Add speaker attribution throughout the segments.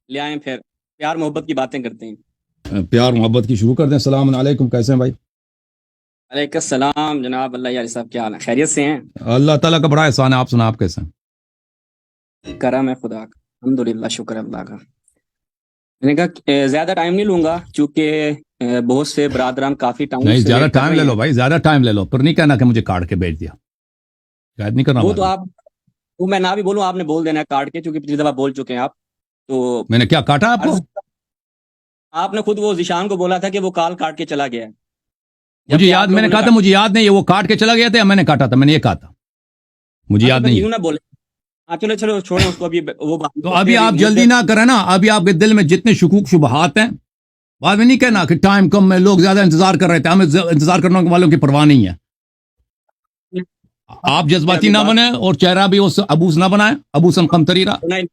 Speaker 1: لے آئیں پھر پیار محبت کی باتیں کرتے ہیں.
Speaker 2: پیار محبت کی شروع کر دیں. السلام علیکم، کیسے ہیں بھائی؟
Speaker 1: علیکم السلام جناب. اللہ یار صاحب کیا حال ہے؟ خیریت سے ہیں؟
Speaker 2: اللہ تعالیٰ کا بڑا احسان ہے. آپ سنا، آپ کیسے ہیں؟
Speaker 1: کرم ہے خدا کا، الحمدللہ، شکر اللہ کا. میں نے کہا زیادہ ٹائم نہیں لوں گا چونکہ بہت سے برادران کافی ٹائم
Speaker 2: نہیں،
Speaker 1: سے
Speaker 2: زیادہ
Speaker 1: ویٹ کر
Speaker 2: ٹائم
Speaker 1: رہے
Speaker 2: لے لو
Speaker 1: ہیں.
Speaker 2: بھائی، زیادہ ٹائم لے لو، پر نہیں کہنا کہ مجھے کاٹ کے بیچ دیا. شاید نہیں کرنا
Speaker 1: وہ
Speaker 2: بعد
Speaker 1: تو
Speaker 2: میں.
Speaker 1: آپ، وہ میں نہ بھی بولوں آپ نے بول دینا ہے کاٹ کے، چونکہ پچھلی دفعہ بول چکے ہیں آپ. تو
Speaker 2: میں نے کیا کاٹا آپ کو؟
Speaker 1: عرض، آپ نے خود وہ ذیشان کو بولا تھا کہ وہ کال کاٹ کے چلا گیا ہے،
Speaker 2: مجھے
Speaker 1: جبکہ
Speaker 2: یاد،
Speaker 1: آپ
Speaker 2: میں نے
Speaker 1: لوگوں نے
Speaker 2: کہا تھا
Speaker 1: کاٹا.
Speaker 2: مجھے یاد نہیں ہے وہ کاٹ کے چلا گیا تھا یا میں نے کاٹا تھا. میں نے یہ کہا تھا، مجھے
Speaker 1: ہاں تو
Speaker 2: یاد
Speaker 1: پھر
Speaker 2: نہیں
Speaker 1: یوں
Speaker 2: ہے.
Speaker 1: نہ بولے. ہاں چلو چلو چھوڑیں اس کو، ابھی وہ بات
Speaker 2: تو
Speaker 1: کرتے
Speaker 2: ابھی
Speaker 1: ہیں
Speaker 2: آپ
Speaker 1: مجھ سے.
Speaker 2: جلدی نہ کریں نا. ابھی آپ کے دل میں جتنے شکوک شبہات ہیں، بعد میں نہیں کہنا کہ ٹائم کم میں لوگ زیادہ انتظار کر رہے تھے. ہمیں انتظار کرنے والوں کی پرواہ نہیں ہے. آپ جذباتی
Speaker 1: ابھی
Speaker 2: نہ
Speaker 1: بات
Speaker 2: بنیں اور چہرہ بھی اس ابوس نہ بنائیں، ابوسن قمطریرہ.
Speaker 1: سنا ہی.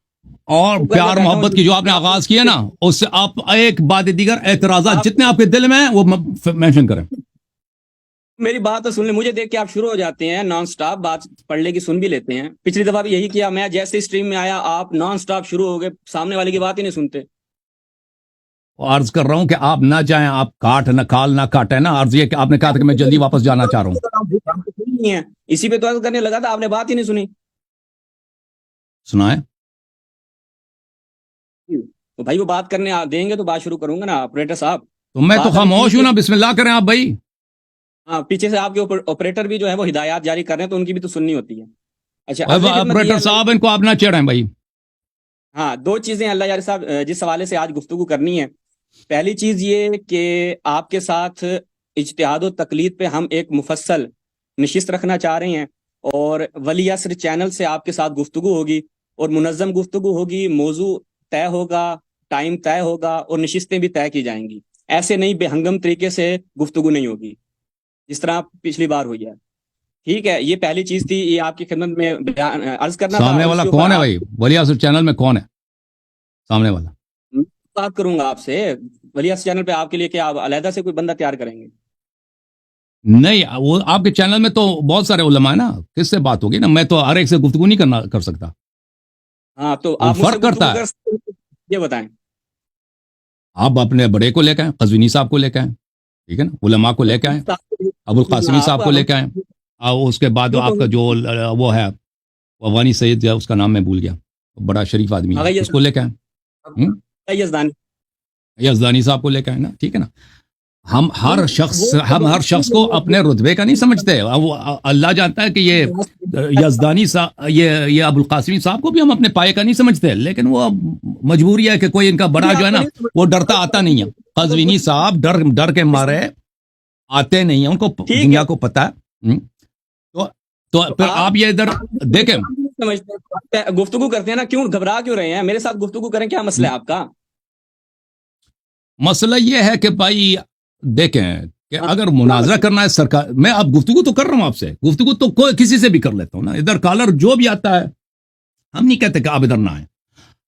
Speaker 2: اور
Speaker 1: وہ گھر میں
Speaker 2: پیار
Speaker 1: بیٹھا ہوں
Speaker 2: محبت کی جو آپ نے آغاز کی ہے نا، اس سے آپ ایک بعد دیگر اعتراضات
Speaker 1: آپ
Speaker 2: جتنے آپ کے دل میں ہیں وہ مینشن کریں.
Speaker 1: میری بات تو سن لیں. مجھے دیکھ کے آپ شروع ہو جاتے ہیں نان سٹاپ بات پڑھنے کی، سن بھی لیتے ہیں. پچھلی دفعہ بھی یہی کیا. میں جیسے اسٹریم میں آیا آپ نان سٹاپ شروع ہو گئے، سامنے والے کی بات ہی نہیں سنتے.
Speaker 2: عرض کر رہا ہوں کہ آپ نہ چاہیں، آپ کاٹ نہ کال نہ کاٹے نا. عرض یہ کہ آپ نے کہا تھا کہ میں جلدی واپس جانا چاہ رہا ہوں.
Speaker 1: نہیں ہے اسی پہ تو عرض کرنے لگا تھا، آپ نے بات ہی نہیں سنی.
Speaker 2: سنائیں.
Speaker 1: تو بھائی وہ بات کرنے دیں گے تو بات شروع کروں گا نا آپریٹر صاحب.
Speaker 2: تو میں تو
Speaker 1: بات ابھی
Speaker 2: خاموش ہوں
Speaker 1: کی
Speaker 2: نا. بسم اللہ کریں آپ بھائی.
Speaker 1: ہاں پیچھے سے آپ کے آپریٹر بھی جو ہے وہ ہدایات جاری کر رہے ہیں تو ان کی بھی تو سننی ہوتی ہے. اچھا عرض خدمت یہ
Speaker 2: آپریٹر
Speaker 1: ہے
Speaker 2: صاحب ان کو آپ نہ چڑھیں بھائی.
Speaker 1: ہاں دو چیزیں اللہ یار صاحب جس حوالے سے آج گفتگو کرنی ہے. پہلی چیز یہ کہ آپ کے ساتھ اجتہاد و تقلید پہ ہم ایک مفصل نشست رکھنا چاہ رہے ہیں، اور ولی عصر چینل سے آپ کے ساتھ گفتگو ہوگی اور منظم گفتگو ہوگی. موضوع طے ہوگا، ٹائم طے ہوگا اور نشستیں بھی طے کی جائیں گی. ایسے نہیں بے ہنگم طریقے سے گفتگو نہیں ہوگی جس طرح پچھلی بار ہوئی ہے. ٹھیک ہے، یہ پہلی چیز تھی، یہ آپ کی خدمت میں عرض کرنا تھا.
Speaker 2: سامنے
Speaker 1: اور اس
Speaker 2: والا
Speaker 1: کے اوپر
Speaker 2: کون ہے
Speaker 1: آپ
Speaker 2: بھائی؟ ولی عصر چینل میں کون ہے سامنے والا؟
Speaker 1: بات کروں گا آپ سے. ولی عصر چینل پہ آپ کے لیے کیا آپ علیحدہ سے کوئی بندہ تیار کریں گے؟
Speaker 2: نہیں، وہ آپ کے چینل میں تو بہت سارے علماء ہیں نا. کس سے بات ہوگی نا. میں تو ہر ایک سے گفتگو نہیں کر سکتا.
Speaker 1: ہاں تو
Speaker 2: وہ
Speaker 1: آپ مجھ سے
Speaker 2: فرق
Speaker 1: گفتگو
Speaker 2: کرتا ہے.
Speaker 1: کر سکتے ہیں، یہ بتائیں.
Speaker 2: آپ اپنے بڑے کو لے کے آئیں، قزوینی صاحب کو لے کے آئیں، ٹھیک ہے نا. علماء کو لے کے آئیں، ابو القاسمی صاحب کو لے کے آئیں. اور اس کے بعد آپ کا جو وہ ہے افغانی سید ہے، اس کا نام میں بھول گیا، بڑا شریف آدمی ہے، اس کو لے کے آئیں.
Speaker 1: یزدانی
Speaker 2: یزدانی صاحب کو لے کے آئیں نا. ٹھیک ہے نا. ہم ہر شخص کو اپنے رتبے کا نہیں سمجھتے. وہ اللہ جانتا ہے کہ یہ یزدانی صاحب، یہ ابو القاسمی صاحب کو بھی ہم اپنے پائے کا نہیں سمجھتے. لیکن وہ مجبوری ہے کہ کوئی ان کا بڑا جو ہے نا وہ ڈرتا آتا نہیں ہے. قزوینی صاحب ڈر کے مارے آتے نہیں ہیں. ان کو دنیا کو پتا ہے. تو پھر آپ یہ ادھر دیکھیں.
Speaker 1: گفتگو کرتے ہیں نا، کیوں گھبرا کیوں رہے ہیں؟ میرے ساتھ گفتگو کریں، کیا مسئلہ ہے آپ کا؟
Speaker 2: مسئلہ یہ ہے کہ بھائی دیکھیں کہ اگر مناظرہ کرنا ہے سرکار، میں اب گفتگو تو کر رہا ہوں آپ سے. گفتگو تو کوئی کسی سے بھی کر لیتا ہوں نا. ادھر کالر جو بھی آتا ہے، ہم نہیں کہتے کہ آپ ادھر نہ آئیں.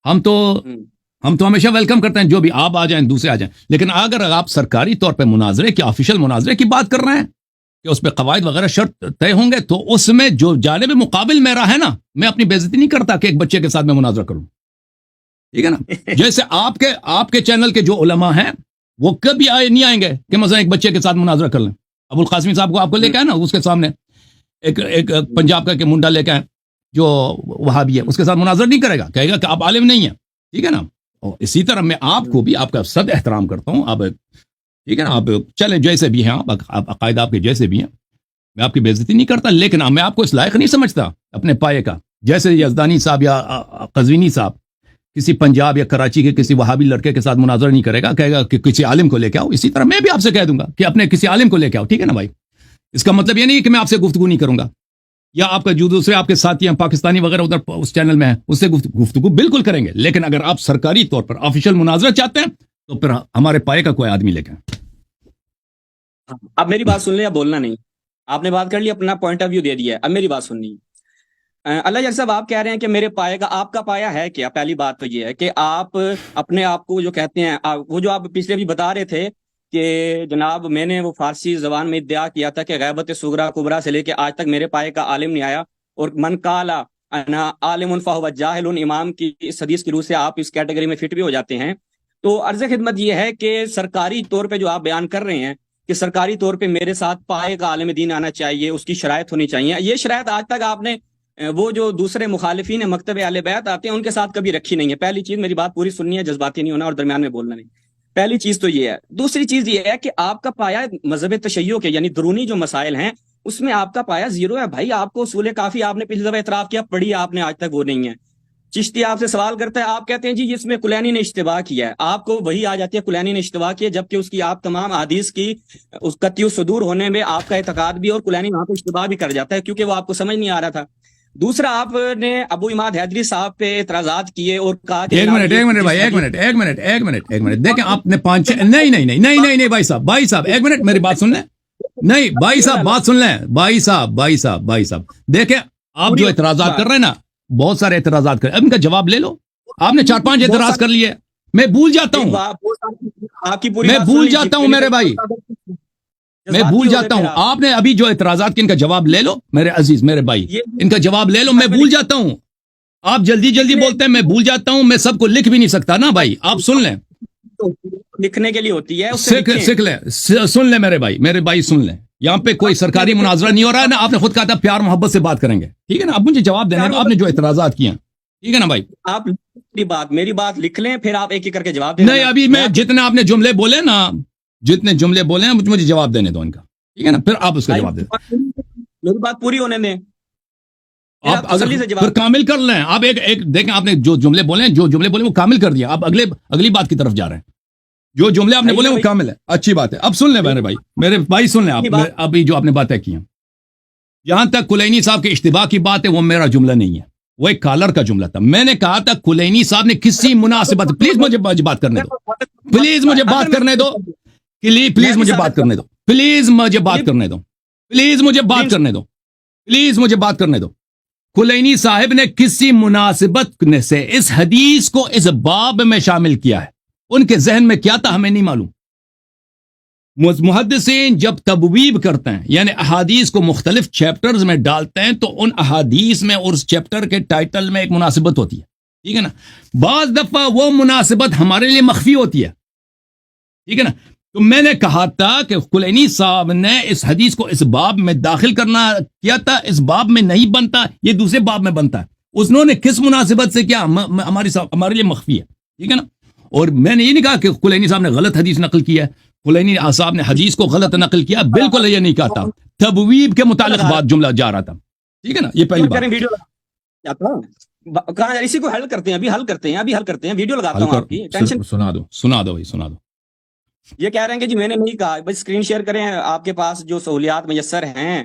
Speaker 2: ہم تو ہمیشہ ویلکم کرتے ہیں، جو بھی آپ آ جائیں، دوسرے آ جائیں. لیکن اگر آپ سرکاری طور پہ مناظرے کی، آفیشیل مناظرے کی بات کر رہے ہیں کہ اس پہ قواعد وغیرہ شرط طے ہوں گے، تو اس میں جو جانب مقابل میرا ہے نا، میں اپنی بے عزتی نہیں کرتا کہ ایک بچے کے ساتھ میں مناظرہ کروں. ٹھیک ہے نا. جیسے آپ کے چینل کے جو علماء ہیں وہ کبھی نہیں آئیں گے کہ مثلا ایک بچے کے ساتھ مناظرہ کر لیں. ابو القاسمی صاحب کو آپ کو لے کے آئے نا، اس کے سامنے ایک پنجاب کا کہ منڈا لے کے آئے جو وہاں بھی ہے، اس کے ساتھ مناظرہ نہیں کرے گا، کہے گا کہ آپ عالم نہیں ہیں. ٹھیک ہے نا. اور اسی طرح میں آپ کو بھی، آپ کا صد احترام کرتا ہوں. آپ ٹھیک ہے نا، آپ چلیں جیسے بھی ہیں، آپ عقائد آپ کے جیسے بھی ہیں، میں آپ کی بے عزتی نہیں کرتا. لیکن میں آپ کو اس لائق نہیں سمجھتا اپنے پائے کا. جیسے یزدانی صاحب یا قزوینی صاحب کسی پنجاب یا کراچی کے کسی وہابی لڑکے کے ساتھ مناظرہ نہیں کرے گا، کہے گا کہ کسی عالم کو لے کے آؤ. اسی طرح میں بھی آپ سے کہہ دوں گا کہ اپنے کسی عالم کو لے کے آؤ. ٹھیک ہے نا بھائی. اس کا مطلب یہ نہیں کہ میں آپ سے گفتگو نہیں کروں گا، یا آپ کا جو دوسرے آپ کے ساتھی ہیں پاکستانی وغیرہ ادھر اس چینل میں ہیں، اس سے گفتگو بالکل کریں گے. لیکن اگر آپ سرکاری طور پر آفیشیل مناظرہ چاہتے ہیں تو پھر ہمارے پائے کا کوئی آدمی لے کے آئیں.
Speaker 1: اب میری بات سن لیں، یا بولنا نہیں؟ آپ نے بات کر لی، اپنا پوائنٹ آف ویو دے دیا ہے، اب میری بات سننی. اللہ جل صاحب آپ کہہ رہے ہیں کہ میرے پائے کا، آپ کا پایا ہے کیا؟ پہلی بات تو یہ ہے کہ آپ اپنے آپ کو جو کہتے ہیں، وہ جو آپ پچھلے بھی بتا رہے تھے کہ جناب میں نے وہ فارسی زبان میں ادعا کیا تھا کہ غیبت صغرا کبرا سے لے کے آج تک میرے پائے کا عالم نہیں آیا. اور من قالا انا عالم فہو جاہل، امام کی اس حدیث کی روح سے آپ اس کیٹیگری میں فٹ بھی ہو جاتے ہیں. تو عرض خدمت یہ ہے کہ سرکاری طور پہ جو آپ بیان کر رہے ہیں کہ سرکاری طور پہ میرے ساتھ پائے کا عالم دین آنا چاہیے، اس کی شرائط ہونی چاہیے، یہ شرائط آج تک آپ نے وہ جو دوسرے مخالفین مکتب اہل بیت آتے ہیں ان کے ساتھ کبھی رکھی نہیں ہے. پہلی چیز، میری بات پوری سننی ہے، جذباتی نہیں ہونا اور درمیان میں بولنا نہیں. پہلی چیز تو یہ ہے. دوسری چیز یہ ہے کہ آپ کا پایا مذہب تشیع کے یعنی درونی جو مسائل ہیں اس میں آپ کا پایا زیرو ہے بھائی. آپ کو اصول کافی آپ نے پچھلی دفعہ اعتراف کیا، پڑھی آپ نے، آج تک وہ نہیں ہے. چشتی آپ سے سوال کرتا ہے، آپ کہتے ہیں جی اس میں کلینی نے اشتباہ کیا ہے. آپ کو وہی آ جاتی ہے کلینی نے اشتباہ کیا، جبکہ اس کی آپ تمام احادیث کی اس قطعی صدور ہونے میں آپ کا اعتقاد بھی، اور کلینی وہاں پہ اشتباہ بھی کر جاتا ہے کیونکہ وہ آپ کو سمجھ نہیں آ رہا تھا. دوسرا، آپ نے ابو اماد حیدری صاحب پہ اعتراضات کیے اور کہا کہ
Speaker 2: ایک منٹ بھائی، ایک منٹ دیکھیں آپ نے 5 نہیں بھائی صاحب ایک منٹ میری بات سن لیں. نہیں بھائی صاحب بات سن لیں. بھائی صاحب دیکھیں آپ جو اعتراضات کر رہے ہیں نا، بہت سارے اعتراضات کر رہے ہیں، اب ان کا جواب لے لو. آپ نے 4-5 اعتراض کر لیے، میں بھول جاتا ہوں، میں بھول جاتا ہوں میرے بھائی، میں بھول جاتا ہوں. آپ نے ابھی جو اعتراضات کے ان کا جواب لے لو میرے عزیز، میرے بھائی، ان کا جواب لے لو. میں بھول جاتا ہوں، آپ جلدی بولتے ہیں، میں بھول جاتا ہوں. میں سب کو لکھ بھی نہیں سکتا نا بھائی. آپ سن لیں،
Speaker 1: لکھنے کے لیے ہوتی ہے،
Speaker 2: سیکھ لیں، سن لیں میرے بھائی سن لیں. یہاں پہ کوئی سرکاری مناظرہ نہیں ہو رہا ہے نا. آپ نے خود کہا تھا پیار محبت سے بات کریں گے، ٹھیک ہے نا. اب مجھے جواب دینا ہے، آپ نے جو اعتراضات کیے ہیں، ٹھیک ہے نا بھائی.
Speaker 1: آپ میری بات لکھ لیں، پھر آپ ایک ایک کر کے جواب دیں.
Speaker 2: نہیں، ابھی میں جتنے آپ نے جملے بولے نا، جتنے جملے بولے ہیں مجھے جواب دینے دو ان کا، ٹھیک ہے نا. پھر آپ اس کا جواب دیں،
Speaker 1: میری بات پوری ہونے دیں.
Speaker 2: آپ پھر کامل کر لیں. آپ ایک دیکھیں، آپ نے جو جملے بولے وہ کامل کر دیا. آپ اگلی بات کی طرف جا رہے ہیں. جو جملے آپ نے بولے وہ کامل ہے، اچھی بات ہے. اب سن لیں میرے بھائی سن لیں. آپ ابھی جو آپ نے باتیں کی ہیں، جہاں تک کلینی صاحب کے اشتباہ کی بات ہے، وہ میرا جملہ نہیں ہے، وہ ایک کالر کا جملہ تھا. میں نے کہا تھا کلینی صاحب نے کسی مناسبت، پلیز مجھے بات کرنے دو، پلیز مجھے بات کرنے دو، پلیز مجھے بات کرنے دو، پلیز مجھے بات کرنے دو، پلیز مجھے بات کرنے دو، پلیز مجھے بات کرنے دو. کلینی صاحب نے کسی مناسبت سے اس حدیث کو اس باب میں شامل کیا ہے. ان کے ذہن میں کیا تھا ہمیں نہیں معلوم. محدثین جب تبویب کرتے ہیں یعنی احادیث کو مختلف چیپٹرز میں ڈالتے ہیں تو ان احادیث میں اور اس چیپٹر کے ٹائٹل میں ایک مناسبت ہوتی ہے، ٹھیک ہے نا. بعض دفعہ وہ مناسبت ہمارے لیے مخفی ہوتی ہے، ٹھیک ہے نا. تو میں نے کہا تھا کہ کلینی صاحب نے اس حدیث کو اس باب میں داخل کرنا کیا تھا، اس باب میں نہیں بنتا، یہ دوسرے باب میں بنتا ہے. انہوں نے کس مناسبت سے کیا ہمارے لیے مخفی ہے، ٹھیک ہے نا. اور میں نے یہ نہیں کہا کہ کلینی صاحب نے غلط حدیث نقل کیا ہے، کلینی صاحب نے حدیث کو غلط نقل کیا، بالکل یہ نہیں کہا تھا. تبویب کے متعلق بات جملہ جا رہا تھا، ٹھیک ہے نا. یہ پہلی
Speaker 1: بات. اسی کو حل کرتے ہیں، ابھی حل کرتے ہیں، ویڈیو لگاتا ہوں آپ کی، ٹینشن.
Speaker 2: سنا دو.
Speaker 1: یہ کہہ رہے ہیں کہ جی میں نے نہیں کہا. بس اسکرین شیئر کریں، آپ کے پاس جو سہولیات میسر ہیں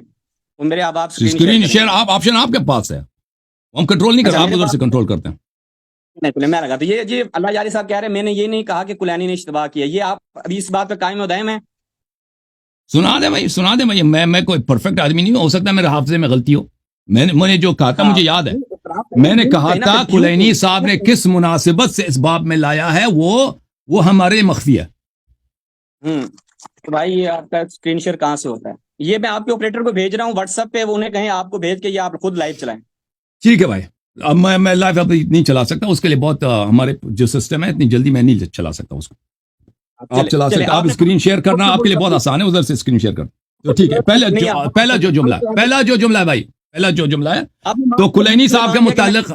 Speaker 1: وہ میرے اب آپ
Speaker 2: اسکرین شیئر آپشن آپ کے پاس ہے، ہم کنٹرول نہیں کرتے، آپ ادھر سے کنٹرول کرتے ہیں.
Speaker 1: نہیں میں لگا تو یہ جی اللہ جاری صاحب کہہ رہے ہیں میں نے یہ نہیں کہا کہ کلینی نے اشتباہ کیا. یہ آپ ابھی اس بات پہ قائم و دائم ہے؟
Speaker 2: سنا دیں بھائی. میں کوئی پرفیکٹ آدمی نہیں ہو سکتا میرے حافظے میں غلطی ہو. میں نے جو کہا تھا مجھے یاد ہے، میں نے کہا تھا کلینی صاحب نے کس مناسبت سے اس باب میں لایا ہے وہ ہمارے مخفی ہے.
Speaker 1: تو بھائی یہ آپ کا اسکرین شیئر کہاں سے ہوتا ہے؟ یہ میں آپ کے آپریٹر کو بھیج رہا ہوں واٹس ایپ پہ، وہ انہیں کہیں آپ کو بھیج کے یہ آپ خود لائیو چلائیں.
Speaker 2: ٹھیک ہے بھائی. اب میں لائیو اب نہیں چلا سکتا، اس کے لیے بہت ہمارے جو سسٹم ہے اتنی جلدی میں نہیں چلا سکتا اس کو. آپ چلا سکتے، آپ اسکرین شیئر کرنا آپ کے لیے بہت آسان ہے، ادھر سے اسکرین شیئر کرنا. تو ٹھیک ہے. پہلا جو جملہ ہے بھائی، پہلا جو جملہ ہے تو کلینی صاحب کے متعلق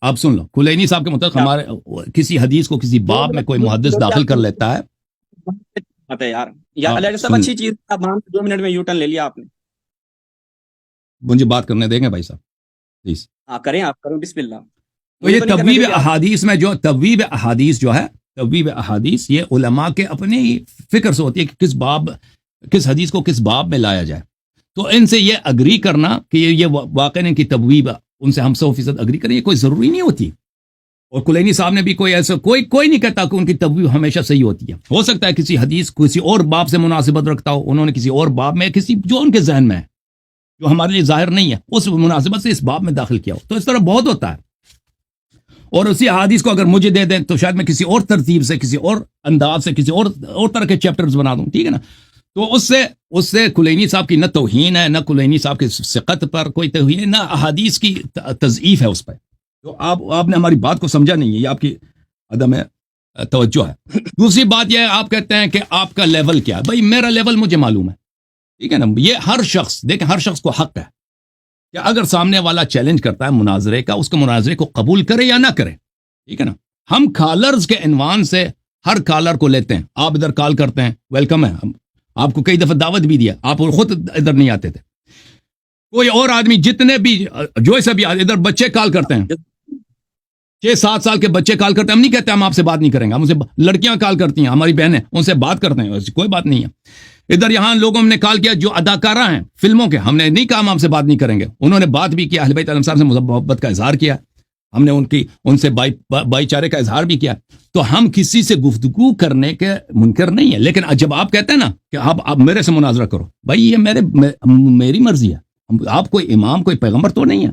Speaker 2: آپ سن لو. کلینی صاحب کے متعلق ہمارے کسی حدیث کو کسی باب میں کوئی محدث داخل کر لیتا ہے.
Speaker 1: یار سب اچھی چیز، 2 منٹ میں یو ٹرن لے لیا آپ نے.
Speaker 2: مجھے بات کرنے دیں گے بھائی صاحب پلیز.
Speaker 1: کریں آپ، کریں بسم اللہ.
Speaker 2: تو یہ تبویب احادیث میں جو تبویب احادیث جو ہے، تبویب احادیث یہ علماء کے اپنے فکر سے ہوتی ہے کہ کس حدیث کو کس باب میں لایا جائے. تو ان سے یہ اگری کرنا کہ یہ واقع ان کی تبویب، ان سے ہم 100% اگری کریں، یہ کوئی ضروری نہیں ہوتی. اور کلینی صاحب نے بھی کوئی ایسا کوئی نہیں کہتا کہ ان کی تبویب ہمیشہ صحیح ہوتی ہے. ہو سکتا ہے کسی حدیث کسی اور باب سے مناسبت رکھتا ہو، انہوں نے کسی اور باب میں کسی جو ان کے ذہن میں ہے جو ہمارے لیے ظاہر نہیں ہے اس مناسبت سے اس باب میں داخل کیا ہو. تو اس طرح بہت ہوتا ہے. اور اسی حدیث کو اگر مجھے دے دیں تو شاید میں کسی اور ترتیب سے، کسی اور انداز سے، کسی اور طرح کے چیپٹرز بنا دوں، ٹھیک ہے نا. تو اس سے کلینی صاحب کی نہ توہین ہے، نہ کلینی صاحب کی ثقت پر کوئی توہین ہے، نہ احادیث کی تضعیف ہے اس پہ. تو آپ نے ہماری بات کو سمجھا نہیں ہے، یہ آپ کی عدم توجہ ہے. دوسری بات یہ ہے، آپ کہتے ہیں کہ آپ کا لیول کیا ہے. بھائی میرا لیول مجھے معلوم ہے، ٹھیک ہے نا. یہ ہر شخص دیکھیں، ہر شخص کو حق ہے کہ اگر سامنے والا چیلنج کرتا ہے مناظرے کا، اس کے مناظرے کو قبول کرے یا نہ کرے، ٹھیک ہے نا. ہم کالرز کے عنوان سے ہر کالر کو لیتے ہیں. آپ ادھر کال کرتے ہیں، ویلکم ہے. ہم آپ کو کئی دفعہ دعوت بھی دیا، آپ خود ادھر نہیں آتے تھے. کوئی اور آدمی جتنے بھی جو ایسا بھی ادھر بچے کال کرتے ہیں، 6-7 سال کے بچے کال کرتے ہیں، ہم نہیں کہتے ہم آپ سے بات نہیں کریں گے. ہم سے لڑکیاں کال کرتی ہیں، ہماری بہنیں، ان سے بات کرتے ہیں، ایسی کوئی بات نہیں ہے. ادھر یہاں لوگوں نے کال کیا جو اداکارہ ہیں فلموں کے، ہم نے نہیں کہا ہم آپ سے بات نہیں کریں گے. انہوں نے بات بھی کیا، اہل بیت علیہ السلام سے محبت کا اظہار کیا، ہم نے ان سے بھائی چارے کا اظہار بھی کیا. تو ہم کسی سے گفتگو کرنے کے منکر نہیں ہے. لیکن جب آپ کہتے ہیں نا کہ آپ میرے سے مناظرہ کرو، بھائی یہ میری مرضی ہے. آپ کوئی امام، کوئی پیغمبر تو نہیں ہے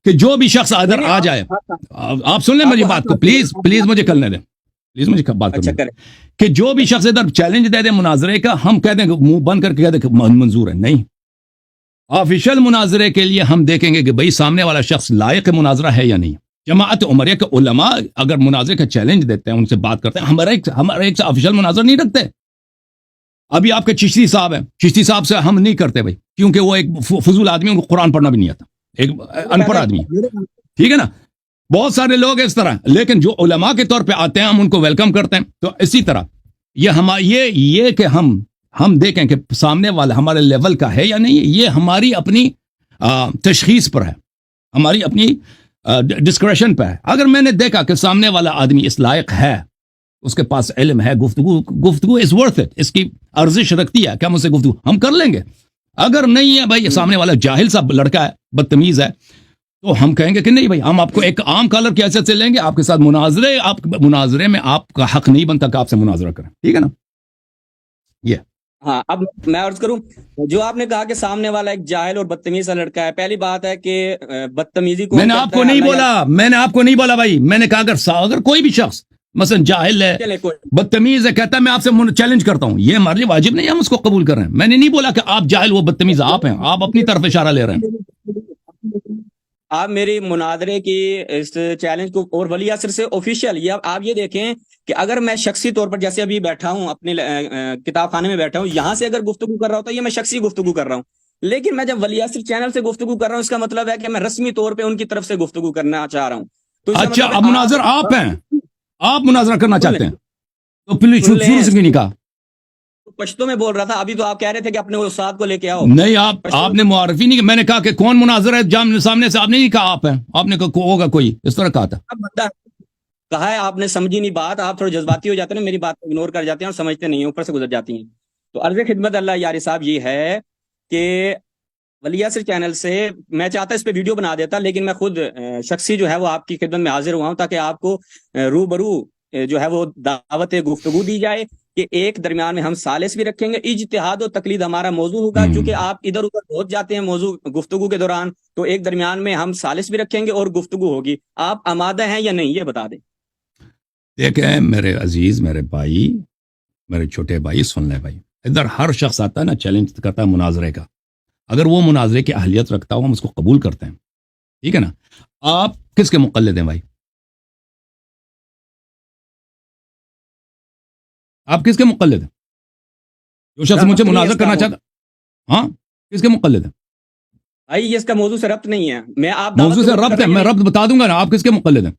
Speaker 2: کہ جو بھی شخص ادھر آ جائے. آپ سن لیں میری بات کو، پلیز مجھے کرنے دیں، پلیز مجھے بات کرنے دیں. کہ جو بھی شخص ادھر چیلنج دے دے مناظرے کا، ہم کہہ دیں کہ منہ بند کر کے کہہ دیں کہ منظور ہے. نہیں، آفیشل مناظرے کے لیے ہم دیکھیں گے کہ بھئی سامنے والا شخص لائق مناظرہ ہے یا نہیں. جماعت عمریہ کے علماء اگر مناظرے کا چیلنج دیتے ہیں، ان سے بات کرتے ہیں، ہمارا ایک سے آفیشل مناظر نہیں رکھتے. ابھی آپ کے چشتی صاحب ہیں، چشتی صاحب سے ہم نہیں کرتے بھائی، کیونکہ وہ ایک فضول آدمی، ان کو قرآن پڑھنا بھی نہیں آتا، ایک ان پڑھ آدمی ہے، ٹھیک ہے نا. بہت سارے لوگ اس طرح، لیکن جو علماء کے طور پہ آتے ہیں ہم ان کو ویلکم کرتے ہیں. تو اسی طرح یہ کہ ہم دیکھیں کہ سامنے والا ہمارے لیول کا ہے یا نہیں، یہ ہماری اپنی تشخیص پر ہے، ہماری اپنی ڈسکریشن پہ ہے. اگر میں نے دیکھا کہ سامنے والا آدمی اس لائق ہے، اس کے پاس علم ہے، گفتگو از ورتھ اٹ، اس کی ارزش رکھتی ہے کہ ہم اس سے گفتگو ہم کر لیں گے. اگر نہیں ہے بھائی، سامنے والا جاہل سا لڑکا ہے، بدتمیز ہے، تو ہم کہیں گے کہ نہیں بھائی، ہم آپ کو ایک عام کالر کی حیثیت سے لیں گے. آپ کے ساتھ مناظرے میں آپ کا حق نہیں بنتا کہ آپ سے مناظرہ کریں، ٹھیک ہے نا. یہ
Speaker 1: ہاں، اب میں عرض کروں، جو آپ نے کہا کہ سامنے والا ایک جاہل اور بدتمیز سا لڑکا ہے، پہلی بات ہے کہ بدتمیزی کو
Speaker 2: میں نے آپ کو نہیں بولا بھائی. میں نے کہا اگر کوئی بھی شخص مثلا جاہل ہے، بدتمیز ہے، کہتا ہے میں آپ سے چیلنج کرتا ہوں، یہ ہمارے لیے واجب نہیں ہے، ہم اس کو قبول کر رہے ہیں. میں نے نہیں بولا کہ آپ جاہل، وہ بدتمیز آپ ہیں، آپ اپنی طرف اشارہ لے رہے ہیں.
Speaker 1: آپ میری مناظرے کی اس چیلنج کو، اور ولی اثر سے آفیشیل، آپ یہ دیکھیں کہ اگر میں شخصی طور پر جیسے ابھی بیٹھا ہوں اپنے کتاب خانے میں بیٹھا ہوں، یہاں سے اگر گفتگو کر رہا ہوں تو یہ میں شخصی گفتگو کر رہا ہوں. لیکن میں جب ولی اثر چینل سے گفتگو کر رہا ہوں، اس کا مطلب ہے کہ میں رسمی طور پہ ان کی طرف سے گفتگو کرنا چاہ رہا ہوں. تو
Speaker 2: اچھا، اب مناظر آپ ہیں، آپ مناظرہ کرنا چاہتے ہیں تو پلیز شروع سے کیوں نہیں کہا؟
Speaker 1: پشتو میں بول رہا تھا، ابھی تو آپ کہہ رہے تھے کہ اپنے استاد کو لے کے آؤ.
Speaker 2: نہیں، آپ نے معرفی نہیں کی. میں نے کہا کہ کون مناظر ہے سامنے سے، آپ نے نہیں کہا آپ ہیں، آپ نے کہا ہوگا کوئی، اس طرح کہا تھا.
Speaker 1: کہا ہے آپ نے، سمجھی نہیں بات. آپ تھوڑے جذباتی ہو جاتے ہیں، میری بات کو اگنور کر جاتے ہیں اور سمجھتے نہیں ہیں، اوپر سے گزر جاتی ہیں. تو عرض خدمت اللہ یاری صاحب یہ ہے کہ ولی اثر چینل سے میں چاہتا اس پہ ویڈیو بنا دیتا، لیکن میں خود شخصی جو ہے وہ آپ کی خدمت میں حاضر ہوا ہوں تاکہ آپ کو روبرو جو ہے وہ دعوت گفتگو دی جائے کہ ایک درمیان میں ہم ثالث بھی رکھیں گے. اجتہاد و تقلید ہمارا موضوع ہوگا، چونکہ آپ ادھر ادھر پہنچ جاتے ہیں موضوع گفتگو کے دوران، تو ایک درمیان میں ہم ثالث بھی رکھیں گے اور گفتگو ہوگی. آپ آمادہ ہیں یا نہیں، یہ بتا دیں.
Speaker 2: دیکھیں میرے عزیز، میرے بھائی، میرے چھوٹے بھائی، سن لیں بھائی، ادھر ہر شخص آتا ہے نا، چیلنج کرتا ہے مناظرے کا. اگر وہ مناظرے کی اہلیت رکھتا ہو، ہم اس کو قبول کرتے ہیں، ٹھیک ہے نا. آپ کس کے مقلد ہیں بھائی؟ آپ کس کے مقلد ہیں؟ جو شخص مجھے مناظر کرنا چاہتا، ہاں، کس کے مقلد ہیں
Speaker 1: بھائی؟ اس کا موضوع سے ربط نہیں ہے. میں آپ
Speaker 2: موضوع سے ربط ہے، میں ربط بتا دوں گا نا. آپ کس کے مقلد ہیں؟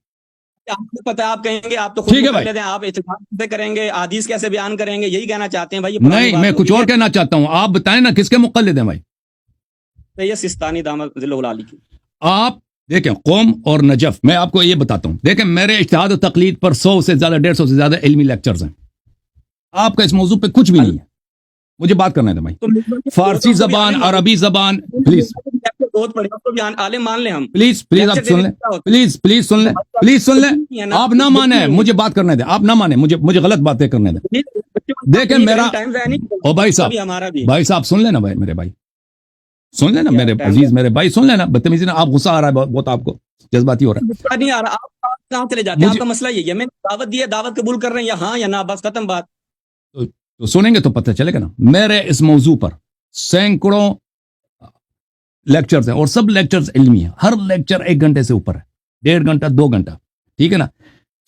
Speaker 1: آپ کو پتہ ہے، آپ کہیں گے آپ تو خود مقلد ہیں، آپ اعتقاد کیسے کریں گے، حدیث کیسے بیان کریں گے، یہی کہنا چاہتے ہیں بھائی.
Speaker 2: نہیں، میں کچھ اور کہنا چاہتا ہوں. آپ بتائیں نا کس کے مقلد ہیں بھائی؟
Speaker 1: یہ سستانی دامت ذلہ العالی کی.
Speaker 2: آپ دیکھیں، قوم اور نجف، میں آپ کو یہ بتاتا ہوں. دیکھیں میرے اجتہاد و تقلید پر 100 سے زیادہ 150 سے زیادہ علمی لیکچرز ہیں. آپ کا اس موضوع پہ کچھ بھی نہیں ہے. مجھے بات کرنا ہے بھائی. فارسی زبان، عربی زبان، پلیز
Speaker 1: عالم مان لیں ہم.
Speaker 2: پلیز آپ سن لیں، پلیز سن لیں. آپ نہ مانیں، مجھے بات کرنے دیں. آپ نہ مانیں، مجھے غلط باتیں کرنے دیں. دیکھیں میرا، او بھائی صاحب سن لینا بھائی، میرے بھائی سن لینا، میرے عزیز، میرے بھائی سن لینا. بدتمیزی نہ، آپ غصہ آ رہا ہے بہت، آپ کو جذباتی ہو رہا ہے.
Speaker 1: نہیں آ رہا. آپ کہاں چلے جاتے ہیں؟ آپ کا مسئلہ یہی ہے، میں نے دعوت دی ہے، دعوت قبول کر رہے ہیں یا ہاں یا نہ، بس ختم بات.
Speaker 2: تو سنیں گے تو پتہ چلے گا نا. میرے اس موضوع پر سینکڑوں لیکچرز ہیں اور سب لیکچرز علمی ہیں. ہر لیکچر 1 گھنٹے سے اوپر ہے, 1.5 گھنٹہ 2 گھنٹہ, ٹھیک ہے نا,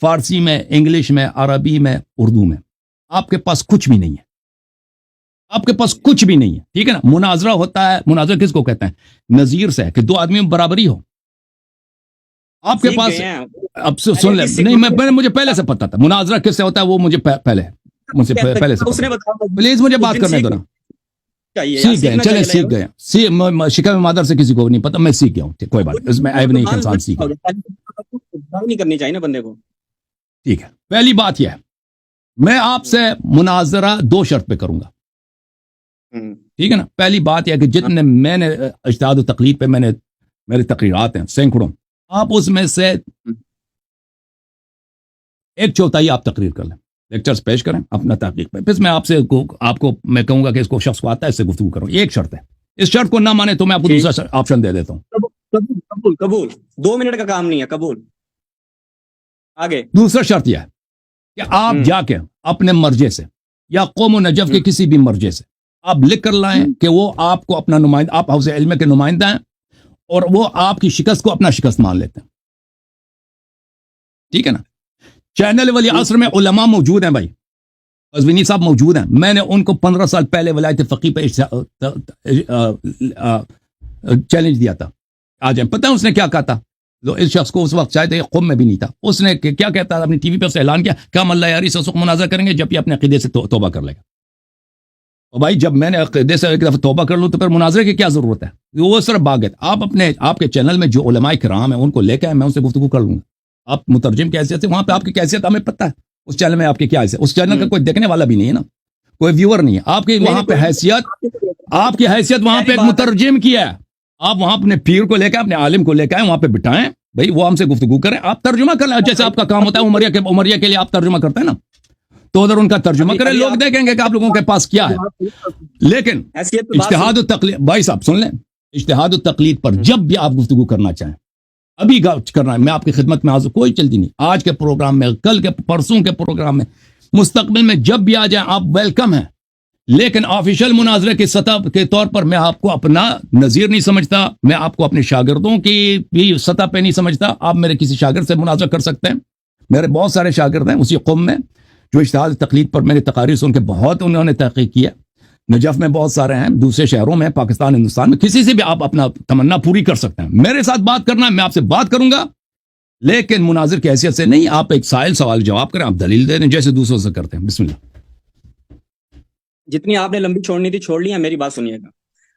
Speaker 2: فارسی میں, انگلش میں, عربی میں, اردو میں. آپ کے پاس کچھ بھی نہیں ہے, آپ کے پاس کچھ بھی نہیں ہے, ٹھیک ہے نا. مناظرہ ہوتا ہے, مناظرہ کس کو کہتے ہیں؟ نظیر سے, کہ 2 آدمی میں برابری ہو. آپ کے پاس اب سن لیں, نہیں مجھے پہلے سے پتا تھا مناظرہ کس سے ہوتا ہے, وہ مجھے مجھ سے پہلے سے پتا. پلیز مجھے بات کرنے دو نا. سیکھ گئے, چلے سیکھ گئے. شکم مادر سے کسی کو نہیں پتا, میں سیکھ گیا ہوں, کوئی بات, اس میں عیب نہیں کہ انسان سیکھ گیا.
Speaker 1: نہیں کرنی چاہیے نا بندے کو.
Speaker 2: ٹھیک ہے, پہلی بات یہ ہے, میں آپ سے مناظرہ 2 شرط پہ کروں گا, ٹھیک ہے نا. پہلی بات یہ ہے کہ جتنے میں نے اجتہاد و تقلید پہ میرے تقریرات ہیں سینکڑوں, آپ اس میں سے 1/4 آپ تقریر کر لیں, لیکچرز پیش کریں اپنا تحقیق پہ, پھر میں آپ کو میں کہوں گا کہ اس کو شخص کو آتا ہے, اس سے گفتگو کروں. ایک شرط ہے, اس شرط کو نہ مانے تو میں آپ کو دوسرا آپشن دے دیتا ہوں.
Speaker 1: قبول 2 منٹ کا کام نہیں ہے, قبول. آگے
Speaker 2: دوسرا شرط یہ ہے کہ آپ جا کے اپنے مرجے سے یا قوم و نجف کے کسی بھی مرجے سے آپ لکھ کر لائیں کہ وہ آپ کو اپنا نمائندہ, آپ حوض علم کے نمائندہ ہیں اور وہ آپ کی شکست کو اپنا شکست مان لیتے ہیں, ٹھیک ہے نا. چینل ولی عصر میں علماء موجود ہیں بھائی, قزوینی صاحب موجود ہیں, میں نے ان کو 15 سال پہلے ولایت فقیہ پہ چیلنج دیا تھا, آ جائیں. پتہ ہے اس نے کیا کہا تھا؟ اس شخص کو اس وقت شاید قوم میں بھی نہیں تھا, اس نے کیا کہتا تھا اپنی ٹی وی پہ, اس نے اعلان کیا کہ ہم اللہ یاری سے اس وقت مناظرہ کریں گے جب یہ اپنے عقیدے سے توبہ کر لے گا. اور بھائی جب میں نے عقیدے سے ایک دفعہ توبہ کر لوں تو پھر مناظرے کی کیا ضرورت ہے؟ وہ صرف باغت. آپ کے چینل میں جو علماء کرام ہیں ان کو لے کے آئے, میں ان سے گفتگو کر لوں گا. آپ مترجم کی حیثیت سے وہاں پہ آپ کی کیفیت ہمیں پتہ ہے, اس چینل میں آپ کی کیا حیثیت, اس چینل کا کوئی دیکھنے والا بھی نہیں ہے نا, کوئی ویور نہیں ہے. آپ کی وہاں پہ حیثیت, آپ کی حیثیت وہاں پہ ایک مترجم کی ہے. آپ وہاں اپنے پیر کو لے کے, اپنے عالم کو لے کے آئے, وہاں پہ بٹھائیں بھائی, وہ ہم سے گفتگو کریں, آپ ترجمہ کر لیں جیسے آپ کا کام ہوتا ہے. عمریہ کے لیے آپ ترجمہ کرتے ہیں نا, تو ادھر ان کا ترجمہ کریں, لوگ دیکھیں گے کہ آپ لوگوں کے پاس کیا ہے. لیکن اجتہاد و تقلید, بھائی صاحب سن لیں, اجتہاد و تقلید پر جب بھی آپ گفتگو کرنا چاہیں, ابھی کرنا ہے, میں آپ کی خدمت میں حاضر, کوئی چلتی نہیں. آج کے پروگرام میں, کل کے, پرسوں کے پروگرام میں, مستقبل میں جب بھی آ جائیں آپ ویلکم ہیں. لیکن آفیشیل مناظرے کی سطح کے طور پر میں آپ کو اپنا نظیر نہیں سمجھتا, میں آپ کو اپنے شاگردوں کی بھی سطح پہ نہیں سمجھتا. آپ میرے کسی شاگرد سے مناظرہ کر سکتے ہیں, میرے بہت سارے شاگرد ہیں اسی قوم میں جو اجتہاد تقلید پر میری تقاریر سن کے بہت انہوں نے تحقیق کیا. نجف میں بہت سارے ہیں, دوسرے شہروں میں, پاکستان, ہندوستان میں, کسی سے بھی آپ اپنا تمنا پوری کر سکتے ہیں. میرے ساتھ بات کرنا ہے, میں آپ سے بات کروں گا, لیکن مناظر کی حیثیت سے نہیں. آپ ایک سائل سوال جواب کریں, آپ دلیل دے دیں جیسے دوسروں سے کرتے ہیں. بسم اللہ.
Speaker 1: جتنی آپ نے لمبی چھوڑنی تھی چھوڑ لیا, میری بات سنیے گا.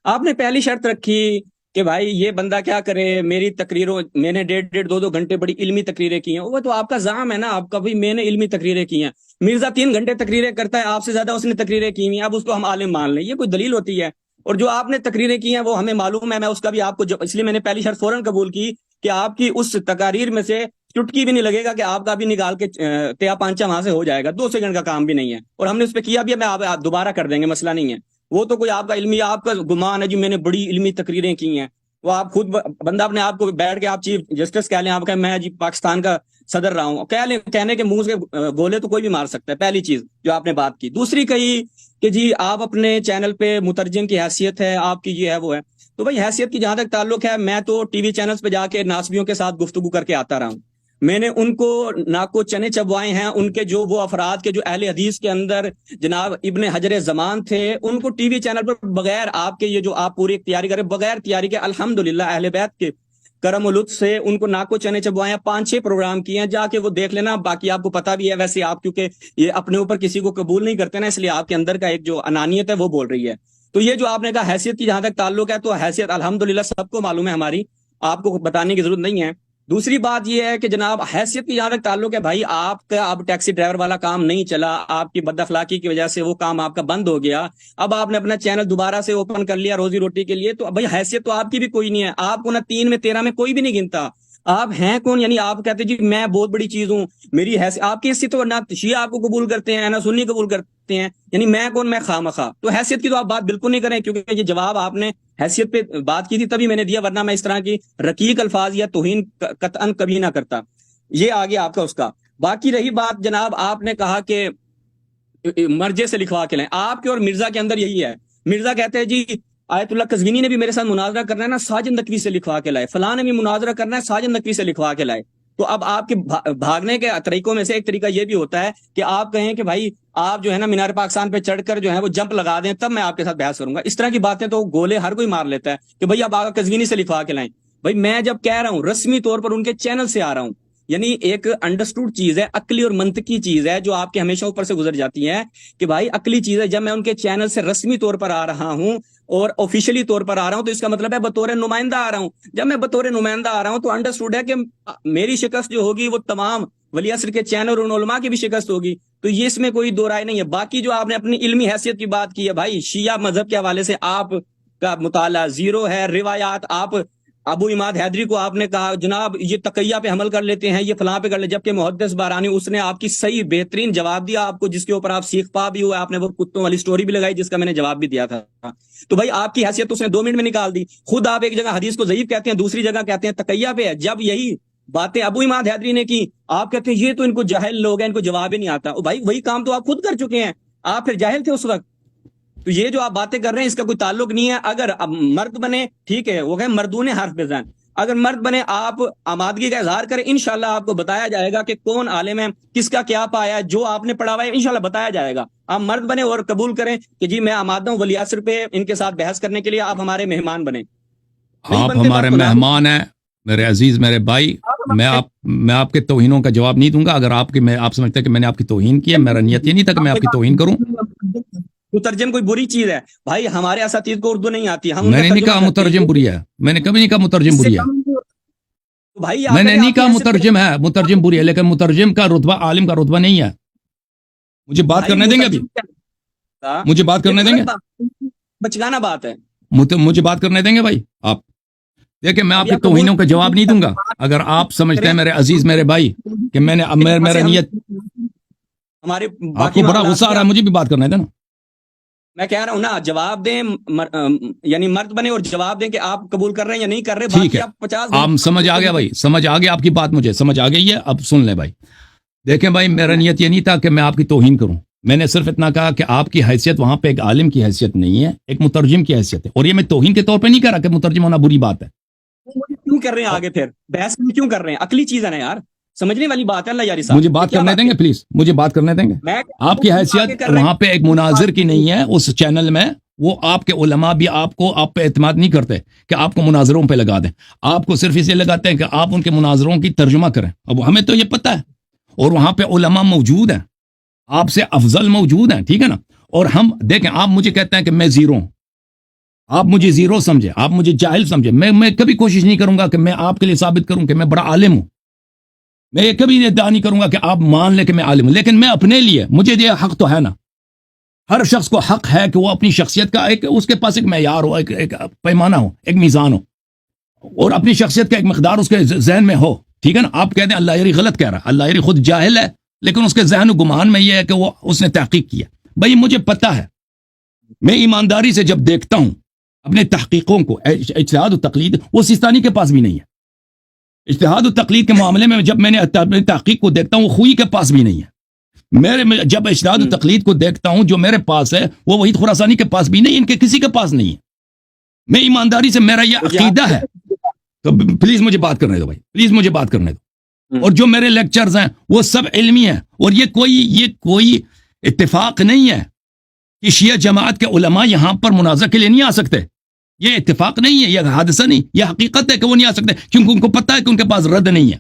Speaker 1: آپ نے پہلی شرط رکھی کہ بھائی یہ بندہ کیا کرے, میری تقریروں, میں نے 1.5 2 گھنٹے بڑی علمی تقریریں کی ہیں. وہ تو آپ کا زعم ہے نا آپ کا, بھی میں نے علمی تقریریں کی ہیں. مرزا 3 گھنٹے تقریریں کرتا ہے, آپ سے زیادہ اس نے تقریریں کی ہوئی ہیں, اب اس کو ہم عالم مان لیں, یہ کوئی دلیل ہوتی ہے؟ اور جو آپ نے تقریریں کی ہیں وہ ہمیں معلوم ہے, میں اس کا بھی آپ کو اس لیے میں نے پہلی شرط فوراً قبول کی کہ آپ کی اس تقاریر میں سے چٹکی بھی نہیں لگے گا کہ آپ کا بھی نکال کے تیا پانچا وہاں سے ہو جائے گا. 2 سیکنڈ کا کام بھی نہیں ہے, اور ہم نے اس پہ کیا بھی ہے, میں آپ دوبارہ کر دیں گے, مسئلہ نہیں ہے. وہ تو کوئی آپ کا علمی, آپ کا گمان ہے جی میں نے بڑی علمی تقریریں کی ہیں, وہ آپ خود بندہ اپنے آپ کو بیٹھ کے آپ چیف جسٹس کہہ لیں, آپ کہیں میں جی پاکستان کا صدر رہا ہوں, کہہ لیں, کہنے کے منہ سے گولے تو کوئی بھی مار سکتا ہے. پہلی چیز جو آپ نے بات کی. دوسری کہی کہ جی آپ اپنے چینل پہ مترجم کی حیثیت ہے آپ کی, یہ ہے وہ ہے. تو بھائی حیثیت کی جہاں تک تعلق ہے, میں تو ٹی وی چینلز پہ جا کے ناسبیوں کے ساتھ گفتگو کر کے آتا رہا ہوں. میں نے ان کو ناکو چنے چبوائے ہیں, ان کے جو وہ افراد کے جو اہل حدیث کے اندر جناب ابن حجر زمان تھے, ان کو ٹی وی چینل پر بغیر آپ کے یہ جو آپ پوری تیاری کریں, بغیر تیاری کے الحمدللہ اہل بیت کے کرم و لطف سے ان کو ناکو چنے چبوائے ہیں. 5-6 پروگرام کیے ہیں, جا کے وہ دیکھ لینا. باقی آپ کو پتا بھی ہے, ویسے آپ کیونکہ یہ اپنے اوپر کسی کو قبول نہیں کرتے نا, اس لیے آپ کے اندر کا ایک جو انانیت ہے وہ بول رہی ہے. تو یہ جو آپ نے کہا حیثیت کی جہاں تک تعلق ہے, تو حیثیت الحمدللہ سب کو معلوم ہے ہماری, آپ کو بتانے کی ضرورت نہیں ہے. دوسری بات یہ ہے کہ جناب حیثیت کی جہاں تک تعلق ہے, بھائی آپ کا اب ٹیکسی ڈرائیور والا کام نہیں چلا, آپ کی بد اخلاقی کی وجہ سے وہ کام آپ کا بند ہو گیا, اب آپ نے اپنا چینل دوبارہ سے اوپن کر لیا روزی روٹی کے لیے, تو بھائی حیثیت تو آپ کی بھی کوئی نہیں ہے. آپ کو نہ 3 میں 13 میں کوئی بھی نہیں گنتا. آپ ہیں کون؟ یعنی آپ کہتے جی میں بہت بڑی چیز ہوں, میری حیثیت, آپ کی حیثیت تو نہ شیعہ آپ کو قبول کرتے ہیں نہ سنی قبول کرتے ہیں, یعنی میں کون, میں خواہ. تو حیثیت کی تو آپ بات بالکل نہیں کریں, کیونکہ یہ جواب آپ نے حیثیت پہ بات کی تھی تبھی میں نے دیا, ورنہ میں اس طرح کی رقیق الفاظ یا توہین قطعاً کبھی نہ کرتا. یہ آگے آپ کا اس کا. باقی رہی بات جناب, آپ نے کہا کہ مرجے سے لکھوا کے لائیں. آپ کے اور مرزا کے اندر یہی ہے. مرزا کہتے ہیں جی آیت اللہ قزوینی نے بھی میرے ساتھ مناظرہ کرنا ہے نا, ساجد نقوی سے لکھوا کے لائے, فلاں نے بھی مناظرہ کرنا ہے, ساجد نقوی سے لکھوا کے لائے. تو اب آپ کے بھاگنے کے طریقوں میں سے ایک طریقہ یہ بھی ہوتا ہے کہ آپ کہیں کہ بھائی آپ جو ہے نا مینار پاکستان پہ چڑھ کر جو ہے وہ جمپ لگا دیں, تب میں آپ کے ساتھ بحث کروں گا. اس طرح کی باتیں تو گولے ہر کوئی مار لیتا ہے کہ بھائی اب آگا قزوینی سے لکھوا کے لائیں. بھائی میں جب کہہ رہا ہوں رسمی طور پر ان کے چینل سے آ رہا ہوں, یعنی ایک انڈرسٹوڈ چیز ہے, عقلی اور منطقی چیز ہے جو آپ کے ہمیشہ اوپر سے گزر جاتی ہے کہ بھائی عقلی چیز ہے. جب میں ان کے چینل سے رسمی طور پر آ رہا ہوں اور آفیشلی طور پر آ رہا ہوں تو اس کا مطلب ہے بطور نمائندہ آ رہا ہوں. جب میں بطور نمائندہ آ رہا ہوں تو انڈرسٹوڈ ہے کہ میری شکست جو ہوگی وہ تمام ولی عصر کے چینل اور ان علماء کی بھی شکست ہوگی. تو یہ اس میں کوئی دو رائے نہیں ہے. باقی جو آپ نے اپنی علمی حیثیت کی بات کی ہے, بھائی شیعہ مذہب کے حوالے سے آپ کا مطالعہ زیرو ہے. روایات آپ ابو اماد حیدری کو آپ نے کہا جناب یہ تقیہ پہ حمل کر لیتے ہیں, یہ فلاں پہ کر لے, جبکہ محدث بارانی اس نے آپ کی صحیح بہترین جواب دیا آپ کو, جس کے اوپر آپ سیکھ پا بھی ہوئے. آپ نے وہ کتوں والی سٹوری بھی لگائی جس کا میں نے جواب بھی دیا تھا. تو بھائی آپ کی حیثیت اس نے 2 منٹ میں نکال دی. خود آپ ایک جگہ حدیث کو ضعیف کہتے ہیں, دوسری جگہ کہتے ہیں تقیہ پہ ہے. جب یہی باتیں ابو اماد حیدری نے کی, آپ کہتے ہیں یہ تو ان کو جاہل لوگ ہیں, ان کو جواب ہی نہیں آتا. بھائی وہی کام تو آپ خود کر چکے ہیں, آپ پھر جاہل تھے اس وقت. تو یہ جو آپ باتیں کر رہے ہیں اس کا کوئی تعلق نہیں ہے. اگر اب مرد بنے ٹھیک ہے, وہ کہ مردون حرف بزن, اگر مرد بنے آپ آمادگی کا اظہار کریں, انشاءاللہ آپ کو بتایا جائے گا کہ کون عالم ہے, کس کا کیا پایا ہے, جو آپ نے پڑھا ہوا ہے انشاءاللہ بتایا جائے گا. آپ مرد بنے اور قبول کریں کہ جی میں آمادہ ہوں ولی عصر پہ ان کے ساتھ بحث کرنے کے لیے, آپ ہمارے مہمان بنے.
Speaker 2: آپ ہمارے مہمان ہیں میرے عزیز میرے بھائی. میں آپ کے توہینوں کا جواب نہیں دوں گا. اگر آپ سمجھتے ہیں کہ میں نے آپ کی توہین کی ہے, میرا نیت یہ نہیں تھا کہ میں آپ کی توہین کروں.
Speaker 1: مترجم کوئی بری چیز ہے بھائی, ہمارے اساتذہ کو اردو نہیں آتی.
Speaker 2: میں نے نہیں کہا مترجم بری ہے, میں نے کبھی نہیں کہا مترجم بری ہے. میں نے نہیں کہا مترجم ہے, مترجم بری ہے, لیکن مترجم کا رتبہ عالم کا رتبہ نہیں ہے. مجھے بات کرنے دیں گے ابھی, مجھے بات کرنے دیں گے,
Speaker 1: بچگانا بات ہے.
Speaker 2: مجھے بات کرنے دیں گے بھائی. آپ دیکھیں میں آپ کی توہینوں کا جواب نہیں دوں گا. اگر آپ سمجھتے ہیں میرے عزیز میرے بھائی کہ میں نے میرا نیت,
Speaker 1: ہمارے
Speaker 2: آپ کو بڑا غصہ آ رہا ہے, مجھے بھی بات کرنے دیں نا.
Speaker 1: میں کہہ رہا ہوں نا جواب دیں, یعنی مرد بنے اور جواب دیں کہ آپ قبول کر رہے ہیں یا نہیں کر رہے.
Speaker 2: ٹھیک ہے, آپ سمجھ آ گیا بھائی, سمجھ آ گیا آپ کی بات, مجھے سمجھ آ گئی ہے. اب سن لیں بھائی, دیکھیں بھائی میرا نیت یہ نہیں تھا کہ میں آپ کی توہین کروں. میں نے صرف اتنا کہا کہ آپ کی حیثیت وہاں پہ ایک عالم کی حیثیت نہیں ہے, ایک مترجم کی حیثیت ہے. اور یہ میں توہین کے طور پہ نہیں کہہ رہا کہ مترجم ہونا بری بات ہے.
Speaker 1: کیوں کر رہے ہیں آگے, پھر بحث کیوں کر رہے ہیں؟ عقلی چیز ہے نا یار, سمجھنے والی بات ہے. اللہ یاری صاحب
Speaker 2: مجھے بات کرنے دیں گے پلیز, مجھے بات کرنے دیں گے. آپ کی حیثیت وہاں پہ ایک مناظر کی نہیں ہے اس چینل میں. وہ آپ کے علماء بھی آپ پہ اعتماد نہیں کرتے کہ آپ کو مناظروں پہ لگا دیں. آپ کو صرف اسے لگاتے ہیں کہ آپ ان کے مناظروں کی ترجمہ کریں. اب ہمیں تو یہ پتہ ہے, اور وہاں پہ علماء موجود ہیں, آپ سے افضل موجود ہیں, ٹھیک ہے نا. اور ہم دیکھیں, آپ مجھے کہتے ہیں کہ میں زیرو ہوں, آپ مجھے زیرو سمجھے, آپ مجھے جاہل سمجھے. میں کبھی کوشش نہیں کروں گا کہ میں آپ کے لیے ثابت کروں کہ میں بڑا عالم ہوں. میں یہ کبھی ادعا نہیں کروں گا کہ آپ مان لیں کہ میں عالم ہوں. لیکن میں اپنے لیے, مجھے یہ حق تو ہے نا, ہر شخص کو حق ہے کہ وہ اپنی شخصیت کا اس کے پاس ایک معیار ہو, ایک پیمانہ ہو, ایک میزان ہو, اور اپنی شخصیت کا ایک مقدار اس کے ذہن میں ہو. ٹھیک ہے نا. آپ کہتے ہیں اللہ یاری غلط کہہ رہا ہے, اللہ یاری خود جاہل ہے, لیکن اس کے ذہن و گمان میں یہ ہے کہ وہ اس نے تحقیق کیا. بھائی مجھے پتہ ہے, میں ایمانداری سے جب دیکھتا ہوں اپنے تحقیقوں کو, اجتہاد و تقلید وہ سیستانی کے پاس بھی نہیں ہے. اجتہاد و تقلید کے معاملے میں جب میں نے اپنے تحقیق کو دیکھتا ہوں وہ خوئی کے پاس بھی نہیں ہے. جب اجتہاد و تقلید کو دیکھتا ہوں جو میرے پاس ہے وہ وحید خراسانی کے پاس بھی نہیں, ان کے کسی کے پاس نہیں ہے. میں ایمانداری سے, میرا یہ عقیدہ ہے. تو پلیز مجھے بات کرنے دو بھائی, پلیز مجھے بات کرنے دو. اور جو میرے لیکچرز ہیں وہ سب علمی ہیں, اور یہ کوئی اتفاق نہیں ہے کہ شیعہ جماعت کے علماء یہاں پر مناظرہ کے لیے نہیں آ سکتے. یہ اتفاق نہیں ہے, یہ حادثہ نہیں, یہ حقیقت ہے کہ وہ نہیں آ سکتے کیونکہ ان کو پتہ ہے کہ ان کے پاس رد نہیں ہے.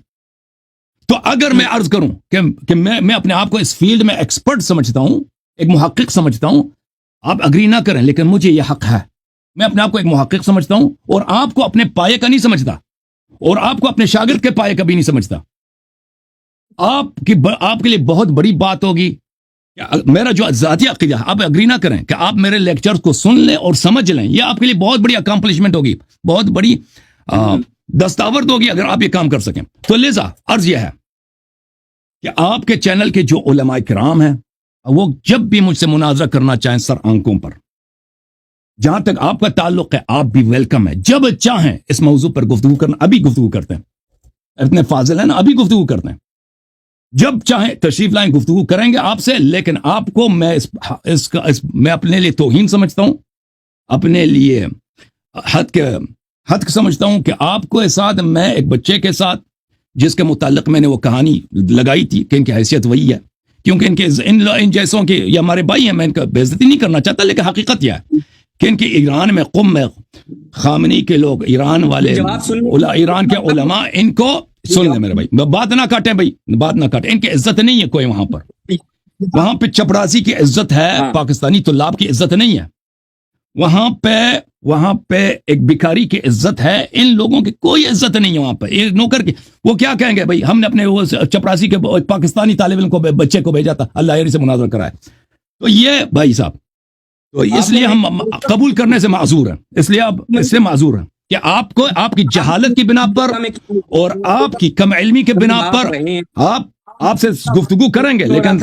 Speaker 2: تو اگر میں عرض کروں کہ میں اپنے آپ کو اس فیلڈ میں ایکسپرٹ سمجھتا ہوں, ایک محقق سمجھتا ہوں, آپ اگری نہ کریں لیکن مجھے یہ حق ہے. میں اپنے آپ کو ایک محقق سمجھتا ہوں, اور آپ کو اپنے پائے کا نہیں سمجھتا, اور آپ کو اپنے شاگرد کے پائے کا بھی نہیں سمجھتا. آپ کے لیے بہت بڑی بات ہوگی, میرا جو ذاتی عقیدہ, آپ اگری نہ کریں کہ آپ میرے لیکچرز کو سن لیں اور سمجھ لیں, یہ آپ کے لیے بہت بڑی اکمپلشمنٹ ہوگی, بہت بڑی دستاورد ہوگی اگر آپ یہ کام کر سکیں. تو لہذا عرض یہ ہے کہ آپ کے چینل کے جو علماء کرام ہیں وہ جب بھی مجھ سے مناظرہ کرنا چاہیں سر آنکھوں پر, جہاں تک آپ کا تعلق ہے آپ بھی ویلکم ہے. جب چاہیں اس موضوع پر گفتگو کرنا, ابھی گفتگو کرتے ہیں, اتنے فاضل ہیں نا, ابھی گفتگو کرتے ہیں. جب چاہیں تشریف لائیں، گفتگو کریں گے آپ سے، لیکن آپ کو میں میں اپنے لیے توہین سمجھتا ہوں، اپنے لیے حد سمجھتا ہوں کہ آپ کو ساتھ میں ایک بچے کے ساتھ جس کے متعلق میں نے وہ کہانی لگائی تھی کہ ان کی حیثیت وہی ہے، کیونکہ ان جیسوں کے یہ ہمارے بھائی ہیں، میں ان کا بے عزتی نہیں کرنا چاہتا، لیکن حقیقت یہ ہے کہ ان کی ایران میں قم میں خامنئی کے لوگ، ایران والے، ایران کے علماء ان کو سن لیں میرے بھائی، بات نہ کاٹیں بھائی، بات نہ کاٹیں، ان کی عزت نہیں ہے کوئی وہاں پر، وہاں پہ چپڑاسی کی عزت ہے، پاکستانی طلاب کی عزت نہیں ہے، وہاں پہ ایک بھکاری کی عزت ہے، ان لوگوں کی کوئی عزت نہیں ہے وہاں پہ، ایک نوکر کی، وہ کیا کہیں گے بھائی ہم نے اپنے وہ چپڑاسی کے پاکستانی طالب علم کو بچے کو بھیجا تھا، اللہ یاری سے مناظرہ کرائے، تو یہ بھائی صاحب، تو اس لیے ہم قبول کرنے سے معذور ہیں، اس لیے اب اس سے معذور ہیں کہ آپ کو آپ کی جہالت کی بنا پر اور آپ کی کم علمی کے بنا پر آپ سے گفتگو کریں گے، لیکن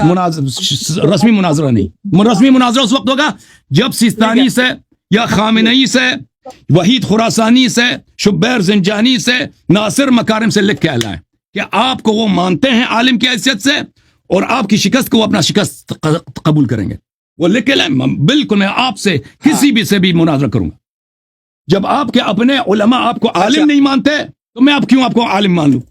Speaker 2: رسمی مناظرہ نہیں، رسمی مناظرہ اس وقت ہوگا جب سیستانی سے یا خامنئی سے، وحید خراسانی سے، شبیر زنجانی سے، ناصر مکارم سے لکھ کے لائیں کہ آپ کو وہ مانتے ہیں عالم کی حیثیت سے، اور آپ کی شکست کو وہ اپنا شکست قبول کریں گے، وہ لکھ کے لائیں، بالکل میں آپ سے کسی بھی سے بھی مناظرہ کروں گا، جب آپ کے اپنے علماء آپ کو عالم نہیں مانتے تو میں آپ کیوں آپ کو عالم مان لوں؟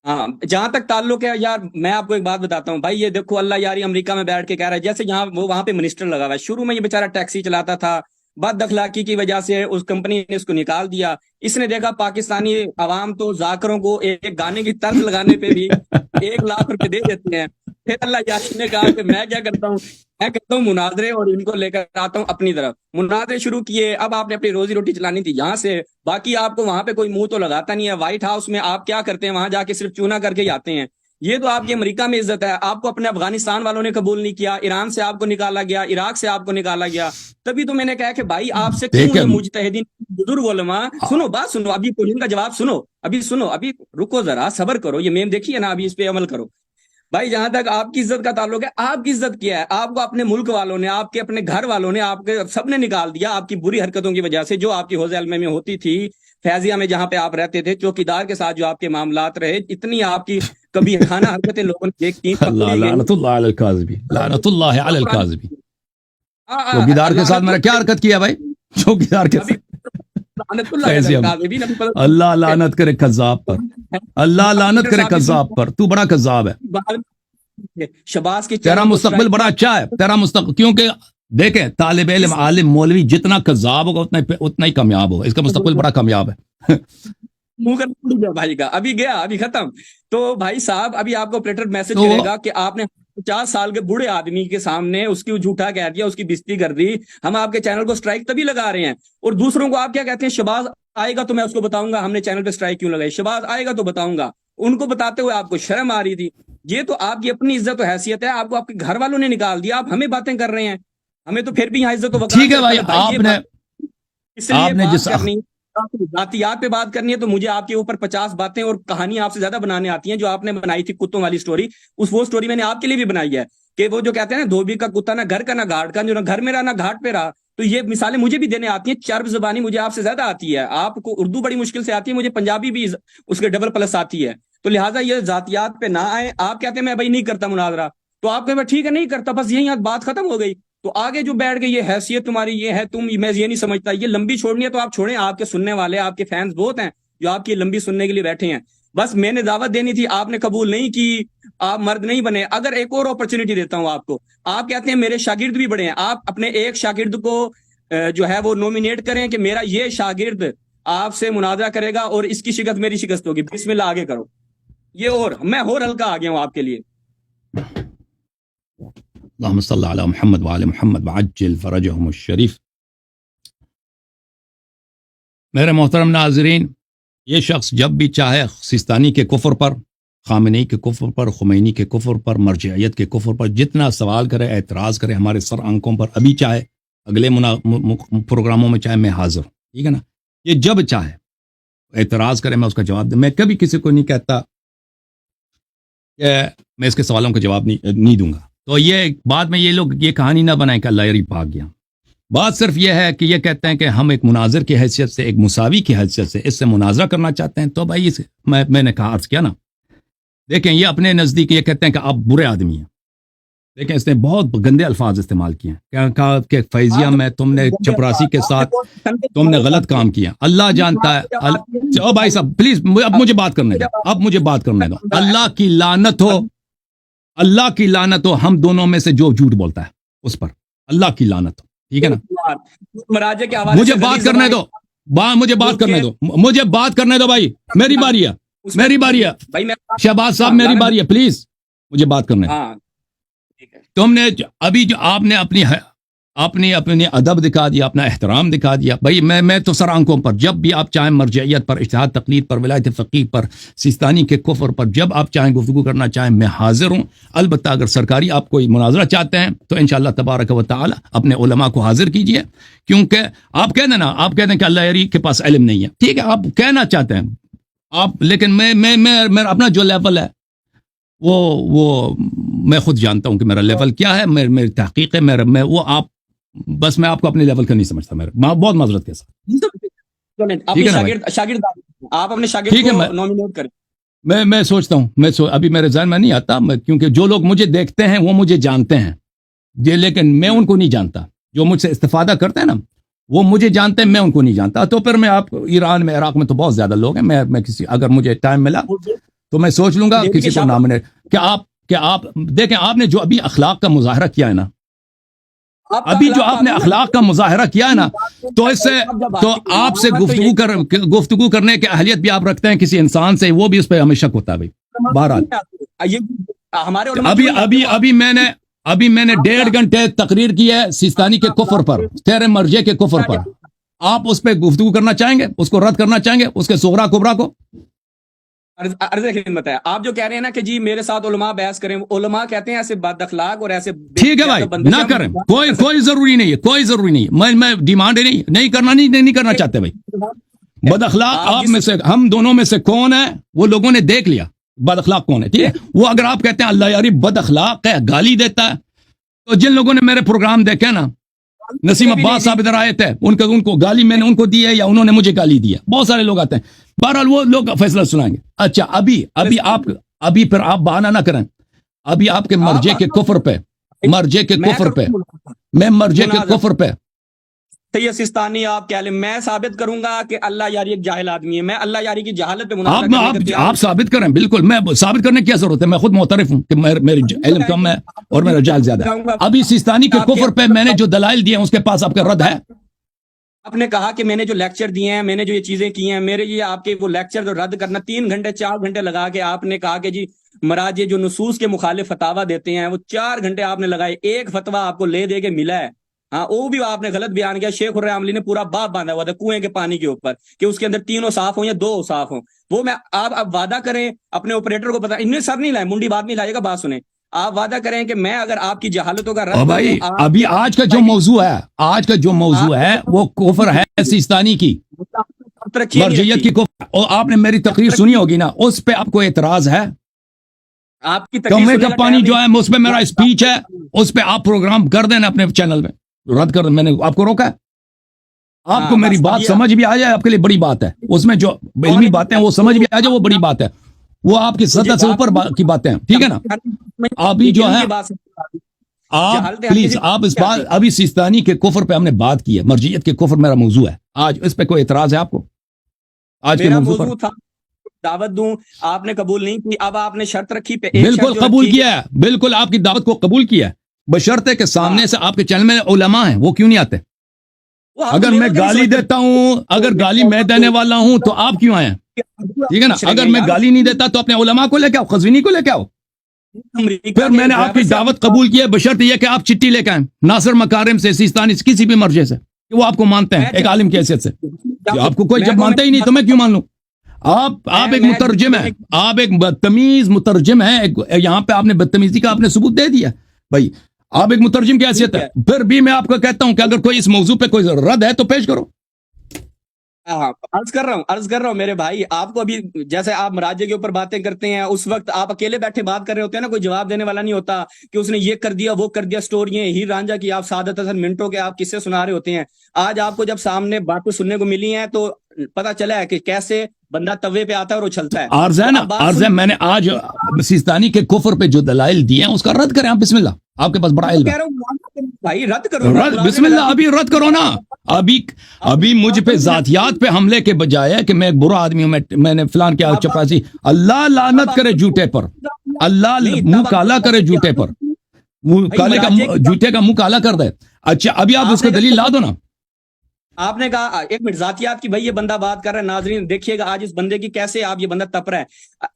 Speaker 1: ہاں، جہاں تک تعلق ہے یار، میں آپ کو ایک بات بتاتا ہوں بھائی، یہ دیکھو اللہ یاری امریکہ میں بیٹھ کے کہہ رہا ہے، جیسے یہاں وہ وہاں پہ منسٹر لگا ہوا ہے، شروع میں یہ بیچارہ ٹیکسی چلاتا تھا، بد اخلاقی کی وجہ سے اس کمپنی نے اس کو نکال دیا، اس نے دیکھا پاکستانی عوام تو ذاکروں کو ایک گانے کی طرز لگانے پہ بھی 1,00,000 روپے دے دیتے ہیں، پھر اللہ یاری نے کہا کہ میں کیا کرتا ہوں، میں کرتا ہوں مناظرے اور ان کو لے کر آتا ہوں اپنی طرف، مناظرے شروع کیے، اب آپ نے اپنی روزی روٹی چلانی تھی یہاں سے، باقی آپ کو وہاں پہ کوئی منہ تو لگاتا نہیں ہے، وائٹ ہاؤس میں آپ کیا کرتے ہیں، وہاں جا کے صرف چونا کر کے ہی آتے ہیں، یہ تو آپ کی امریکہ میں عزت ہے، آپ کو اپنے افغانستان والوں نے قبول نہیں کیا، ایران سے آپ کو نکالا گیا، عراق سے آپ کو نکالا گیا، تبھی تو میں نے کہا کہ بھائی آپ سے کیوں یہ مجتہدین بزرگ علماء، سنو بات سنو، ابھی کوشچن کا جواب سنو، ابھی رکو ذرا، صبر کرو، یہ میم دیکھیے نا، ابھی اس پہ عمل کرو بھائی، جہاں تک آپ کی عزت کا تعلق ہے، آپ کی عزت کیا ہے، آپ کو اپنے ملک والوں نے، آپ کے اپنے گھر والوں نے، آپ کے سب نے نکال دیا آپ کی بری حرکتوں کی وجہ سے، جو آپ کی حوض علم میں ہوتی تھی، فیضیہ میں جہاں پہ آپ رہتے تھے، چوکیدار کے ساتھ جو آپ کے معاملات رہے، اتنی آپ کی کبھی خانہ حرکتیں لوگوں نے دیکھی،
Speaker 2: لعنت اللہ علی الکاذبی، لعنت اللہ علی الکاذبی، چوکیدار کے ساتھ میں نے کیا حرکت کیا بھائی؟ چوکیدار کے ساتھ اللہ لعنت کرے کذاب پر، اللہ لعنت کرے کذاب پر، تو بڑا کذاب ہے،
Speaker 1: شباز کی
Speaker 2: تیرا مستقبل بڑا اچھا ہے، تیرا مستقبل، کیونکہ دیکھیں طالب علم، عالم، مولوی جتنا کذاب ہوگا اتنا ہی کامیاب ہوگا، اس کا مستقبل بڑا کامیاب ہے،
Speaker 1: منہ کر بھائی کا، ابھی گیا، ابھی ختم، تو بھائی صاحب ابھی آپ کو آپریٹر میسج کرے گا کہ آپ نے 50 سال کے بوڑھے آدمی کے سامنے اس کی جھوٹا کہہ دیا، اس کی بےزتی کر دی، ہم آپ کے چینل کو سٹرائک تبھی لگا رہے ہیں، اور دوسروں کو آپ کیا کہتے ہیں، شباز آئے گا تو میں اس کو بتاؤں گا ہم نے چینل پہ سٹرائک کیوں لگائی، شباز آئے گا تو بتاؤں گا، ان کو بتاتے ہوئے آپ کو شرم آ رہی تھی، یہ تو آپ کی اپنی عزت و حیثیت ہے، آپ کو آپ کے گھر والوں نے نکال دیا، آپ ہمیں باتیں کر رہے ہیں، ہمیں تو پھر بھی یہاں عزت و وقار،
Speaker 2: ٹھیک ہے بھائی، آپ نے
Speaker 1: اس لیے بات کرنی، ذاتیات پہ بات کرنی ہے تو مجھے آپ کے اوپر 50 باتیں اور کہانیاں آپ سے زیادہ بنانے آتی ہیں، جو آپ نے بنائی تھی کتوں والی سٹوری، وہ سٹوری میں نے آپ کے لیے بھی بنائی ہے، کہ وہ جو کہتے ہیں نا دھوبی کا کتا نہ گھر کا نہ گھاٹ کا، جو نہ گھر میں رہا نہ گھاٹ پہ رہا، تو یہ مثالیں مجھے بھی دینے آتی ہیں، چرب زبانی مجھے آپ سے زیادہ آتی ہے، آپ کو اردو بڑی مشکل سے آتی ہے، مجھے پنجابی بھی اس کے ڈبل پلس آتی ہے، تو لہٰذا یہ ذاتیات پہ نہ آئے، آپ کہتے ہیں میں بھائی نہیں کرتا مناظرہ، تو آپ کہتے ہیں ٹھیک ہے نہیں کرتا، بس یہی بات ختم ہو گئی، تو آگے جو بیٹھ گئی یہ حیثیت تمہاری یہ ہے، میں یہ نہیں سمجھتا، یہ لمبی چھوڑنی ہے تو آپ چھوڑیں، آپ کے سننے والے، آپ کے فینس بہت ہیں جو آپ کی لمبی سننے کے لیے بیٹھے ہیں، بس میں نے دعوت دینی تھی، آپ نے قبول نہیں کی، آپ مرد نہیں بنے، اگر ایک اور اپرچونٹی دیتا ہوں آپ کو، آپ کہتے ہیں میرے شاگرد بھی بڑے ہیں، آپ اپنے ایک شاگرد کو جو ہے وہ نومینیٹ کریں کہ میرا یہ شاگرد آپ سے مناظرہ کرے گا اور اس کی شکست میری شکست ہوگی، بسم اللہ آگے کرو، یہ اور میں اور ہلکا آ گیا ہوں آپ کے لیے،
Speaker 2: اللہم صلی علی محمد وعلی محمد وعجل فرجہم الشریف۔ میرے محترم ناظرین، یہ شخص جب بھی چاہے سیستانی کے کفر پر، خامنئی کے کفر پر، خمینی کے کفر پر، مرجعیت کے کفر پر جتنا سوال کرے، اعتراض کرے ہمارے سر آنکھوں پر، ابھی چاہے اگلے پروگراموں میں چاہے میں حاضر ہوں، ٹھیک ہے نا، یہ جب چاہے اعتراض کرے میں اس کا جواب دوں، میں کبھی کسی کو نہیں کہتا کہ میں اس کے سوالوں کا جواب نہیں دوں گا، تو یہ بعد میں یہ لوگ یہ کہانی نہ بنائیں کہ اللہ یاری بھاگ گیا، بات صرف یہ ہے کہ یہ کہتے ہیں کہ ہم ایک مناظر کی حیثیت سے، ایک مساوی کی حیثیت سے اس سے مناظرہ کرنا چاہتے ہیں، تو بھائی میں نے کہا عرض کیا نا دیکھیں یہ اپنے نزدیک یہ کہتے ہیں کہ آپ برے آدمی ہیں. دیکھیں اس نے بہت گندے الفاظ استعمال کیے ہیں, کہا کہ فیضیہ میں تم نے چپراسی کے ساتھ تم نے غلط کام کیا. اللہ جانتا ہے. او بھائی صاحب پلیز اب مجھے بات کرنے دو, اب مجھے بات کرنے دو. اللہ کی لعنت ہو, اللہ کی لعنت ہو ہم دونوں میں سے جو جھوٹ بولتا ہے اس پر, اللہ کی لعنت ہو. ٹھیک ہے نا,
Speaker 1: مراجع کے حوالے
Speaker 2: مجھے بات کرنے دو, مجھے بات کرنے دو, مجھے بات کرنے دو بھائی, میری باری ہے, میری باری ہے. شہباز صاحب میری باری ہے, پلیز مجھے بات کرنے دو. تم نے ابھی جو آپ نے اپنی ادب دکھا دیا, اپنا احترام دکھا دیا. بھائی میں تو سر آنکھوں پر, جب بھی آپ چاہیں مرجعیت پر, اجتہاد تقلید پر, ولایت فقیہ پر, سیستانی کے کفر پر, جب آپ چاہیں گفتگو کرنا چاہیں میں حاضر ہوں. البتہ اگر سرکاری آپ کوئی مناظرہ چاہتے ہیں تو انشاءاللہ تبارک و تعالی اپنے علماء کو حاضر کیجئے, کیونکہ آپ کہہ دیں نا, آپ کہہ دیں کہ اللہ یاری کے پاس علم نہیں ہے, ٹھیک ہے آپ کہنا چاہتے ہیں آپ, لیکن میں اپنا جو لیول ہے وہ میں خود جانتا ہوں کہ میرا لیول کیا ہے, میری تحقیق ہے, میں وہ آپ بس میں آپ کو اپنے لیول کا نہیں سمجھتا, میرے بہت معذرت کے ساتھ.
Speaker 1: آپ اپنے شاگرد کو نومینیٹ کریں.
Speaker 2: میں سوچتا ہوں, ابھی میرے ذہن میں نہیں آتا, کیونکہ جو لوگ مجھے دیکھتے ہیں وہ مجھے جانتے ہیں, لیکن میں ان کو نہیں جانتا. جو مجھ سے استفادہ کرتے ہیں نا وہ مجھے جانتے ہیں, میں ان کو نہیں جانتا. تو پھر میں آپ ایران میں, عراق میں تو بہت زیادہ لوگ ہیں, میں کسی اگر مجھے ٹائم ملا تو میں سوچ لوں گا کسی کو نامنیٹ. کہ آپ دیکھیں, آپ نے جو ابھی اخلاق کا مظاہرہ کیا ہے نا, ابھی جو آپ نے اخلاق کا مظاہرہ کیا ہے نا, تو اس سے تو آپ سے گفتگو کرنے کی اہلیت بھی آپ رکھتے ہیں کسی انسان سے, وہ بھی اس پہ ہمیں شک ہوتا ہے بھائی. بہرحال ابھی میں نے 1.5 گھنٹے تقریر کی ہے سیستانی کے کفر پر, تیرے مرجع کے کفر پر. آپ اس پہ گفتگو کرنا چاہیں گے, اس کو رد کرنا چاہیں گے, اس کے صغرا کبرا کو؟
Speaker 1: عرض خدمت ہے, آپ جو کہہ رہے ہیں نا کہ جی میرے ساتھ علماء بحث کریں, علماء کہتے ہیں ایسے بد اخلاق اور ایسے,
Speaker 2: ٹھیک ہے بھائی نہ کریں, کوئی ضروری نہیں ہے, کوئی ضروری نہیں ہے. میں ڈیمانڈ نہیں کرنا چاہتے بھائی. بد اخلاق آپ میں سے, ہم دونوں میں سے کون ہے وہ لوگوں نے دیکھ لیا بد اخلاق کون ہے. ٹھیک ہے, وہ اگر آپ کہتے ہیں اللہ یاری بد اخلاق ہے, گالی دیتا ہے, تو جن لوگوں نے میرے پروگرام دیکھے نا, نسیم عباس صاحب ادھر آئے تھے, ان کو گالی میں نے ان کو دی ہے یا انہوں نے مجھے گالی دی ہے, بہت سارے لوگ آتے ہیں. بہرحال وہ لوگ فیصلہ سنائیں گے. اچھا ابھی پھر آپ بہانہ نہ کریں. ابھی آپ کے مرجع کے کفر پہ, میں مرجع کے کفر پہ
Speaker 1: سید سیستانی آپ کہہ لیں, میں ثابت کروں گا کہ اللہ یاری ایک جاہل آدمی ہے. میں اللہ یاری کی جہالت پہ مناظرہ
Speaker 2: آپ ثابت کریں. بالکل, میں ثابت کرنے کی کیا ضرورت ہے, میں خود معترف ہوں کہ میری علم کم ہے اور میرا جہل زیادہ ہے. ابھی سیستانی کے کفر پہ میں نے جو دلائل دیے ہیں اس کے پاس آپ کا رد ہے؟
Speaker 1: آپ نے کہا کہ میں نے جو لیکچر دیے ہیں, میں نے جو یہ چیزیں کی ہیں, میرے یہ آپ کے وہ لیکچر جو رد کرنا 3 گھنٹے 4 گھنٹے لگا کے آپ نے کہا کہ جی مراجع جو نصوص کے مخالف فتاویٰ دیتے ہیں وہ 4 گھنٹے آپ نے لگائے, ایک فتویٰ آپ کو لے دے کے ملا ہے. ہاں وہ بھی آپ نے غلط بیان کیا. شیخ الرحمن نے پورا باب باندھا ہوا تھا کنویں کے پانی کے اوپر کہ اس کے اندر 3 صاف ہوں یا 2 صاف ہوں. وہ میں آپ وعدہ کریں اپنے آپریٹر کو پتا, انہیں سر نہیں لائے, منڈی بات نہیں لائے گا, بات سنیں. آپ وعدہ کریں کہ میں اگر آپ کی جہالتوں کا رد
Speaker 2: بھائی ابھی آج کا جو موضوع ہے وہ کفر ہے سیستانی کی, مرجعیت کی کفر. اور آپ نے میری تقریر سنی ہوگی نا, اس پہ آپ کو اعتراض ہے؟
Speaker 1: آپ کی
Speaker 2: کنویں کا پانی جو ہے اس پہ میرا اسپیچ ہے, اس پہ آپ پروگرام کر دینا اپنے چینل میں, رد کر. میں نے آپ کو روکا ہے؟ آپ کو میری بات سمجھ بھی آ جائے آپ کے لیے بڑی بات ہے. اس میں جو علمی باتیں وہ سمجھ بھی آ جائے وہ بڑی بات ہے, وہ آپ کی سطح سے اوپر کی باتیں ہیں. ٹھیک ہے نا, ابھی جو ہے آپ پلیز آپ اس بات, ابھی سیستانی کے کفر پہ ہم نے بات کی ہے, مرجعیت کے کفر میرا موضوع ہے آج, اس پہ کوئی اعتراض ہے آپ کو آج کے موضوع پر؟
Speaker 1: دعوت دوں, آپ نے قبول نہیں کی, اب آپ نے شرط رکھی پہ.
Speaker 2: بالکل قبول کیا ہے, بالکل آپ کی دعوت کو قبول کیا ہے, بشرطے کے سامنے سے آپ کے چینل میں علماء ہیں, وہ کیوں نہیں آتے؟ اگر میں گالی دیتا ہوں, اگر گالی میں دینے والا ہوں تو آپ کیوں آئے ہیں؟ ٹھیک ہے نا, اگر میں گالی نہیں دیتا تو اپنے علماء کو لے کے آؤ, قزوینی کو لے کے آؤ. پھر میں نے آپ کی دعوت قبول کی ہے بشرط یہ کہ آپ چٹھی لے کے آئیں ناصر مکارم سے, سیستانی سے, کسی بھی مرجع سے, کہ وہ آپ کو مانتے ہیں ایک عالم کی حیثیت سے. آپ کو کوئی جب مانتا ہی نہیں تو میں کیوں مان لوں؟ آپ ایک مترجم ہیں, آپ ایک بدتمیز مترجم ہیں. یہاں پہ آپ نے بدتمیزی کا آپ نے ثبوت دے دیا بھائی, آپ ایک مترجم کی حیثیت ہے. پھر بھی میں آپ کو کہتا ہوں کہ اگر کوئی اس موضوع پہ کوئی رد ہے تو پیش کرو.
Speaker 1: ہاں عرض کر رہا ہوں میرے بھائی، آپ کو ابھی جیسے آپ مراجے کے اوپر باتیں کرتے ہیں، اس وقت آپ اکیلے بیٹھے بات کر رہے ہوتے ہیں نا، کوئی جواب دینے والا نہیں ہوتا کہ اس نے یہ کر دیا وہ کر دیا، سٹوریاں ہیر رانجھا کی آپ سعادت حسن منٹو کے آپ قصے سنا رہے ہوتے ہیں. آج آپ کو جب سامنے باتیں سننے کو ملی ہیں تو پتا چلا ہے کہ کیسے بندہ توے پہ آتا ہے اور اچھلتا ہے.
Speaker 2: عرض ہے
Speaker 1: تو
Speaker 2: نا،
Speaker 1: اب بات
Speaker 2: عرض ہے،
Speaker 1: سنیں.
Speaker 2: میں نے آج سیستانی کے کفر پہ جو دلائل دیے ہیں اس کا رد کریں آپ، بسم اللہ، آپ کے پاس بڑا
Speaker 1: میں تو
Speaker 2: علم
Speaker 1: کہہ
Speaker 2: ہے.
Speaker 1: رہا ہوں مناظرہ کریں بھائی، رد کرو نا، مناظرے
Speaker 2: بسم
Speaker 1: میں
Speaker 2: اللہ،
Speaker 1: رد
Speaker 2: ابھی رد کرو نا. ابھی مجھ پہ ذاتیات پہ حملے کے بجائے کہ میں ایک برا آدمی ہوں، میں نے فلان کیا چپراسی، اللہ لعنت کرے جھوٹے پر، اللہ منہ کالا کرے جھوٹے پر، منہ کالے کا جوتے کا منہ کالا کر دے. اچھا ابھی آپ اس کو دلیل لا دو نا.
Speaker 1: آپ نے کہا ایک منٹ ذاتیات کی، بھائی یہ بندہ بات کر رہا ہے، ناظرین دیکھیے گا آج اس بندے کی کیسے آپ، یہ بندہ تپ رہا ہے.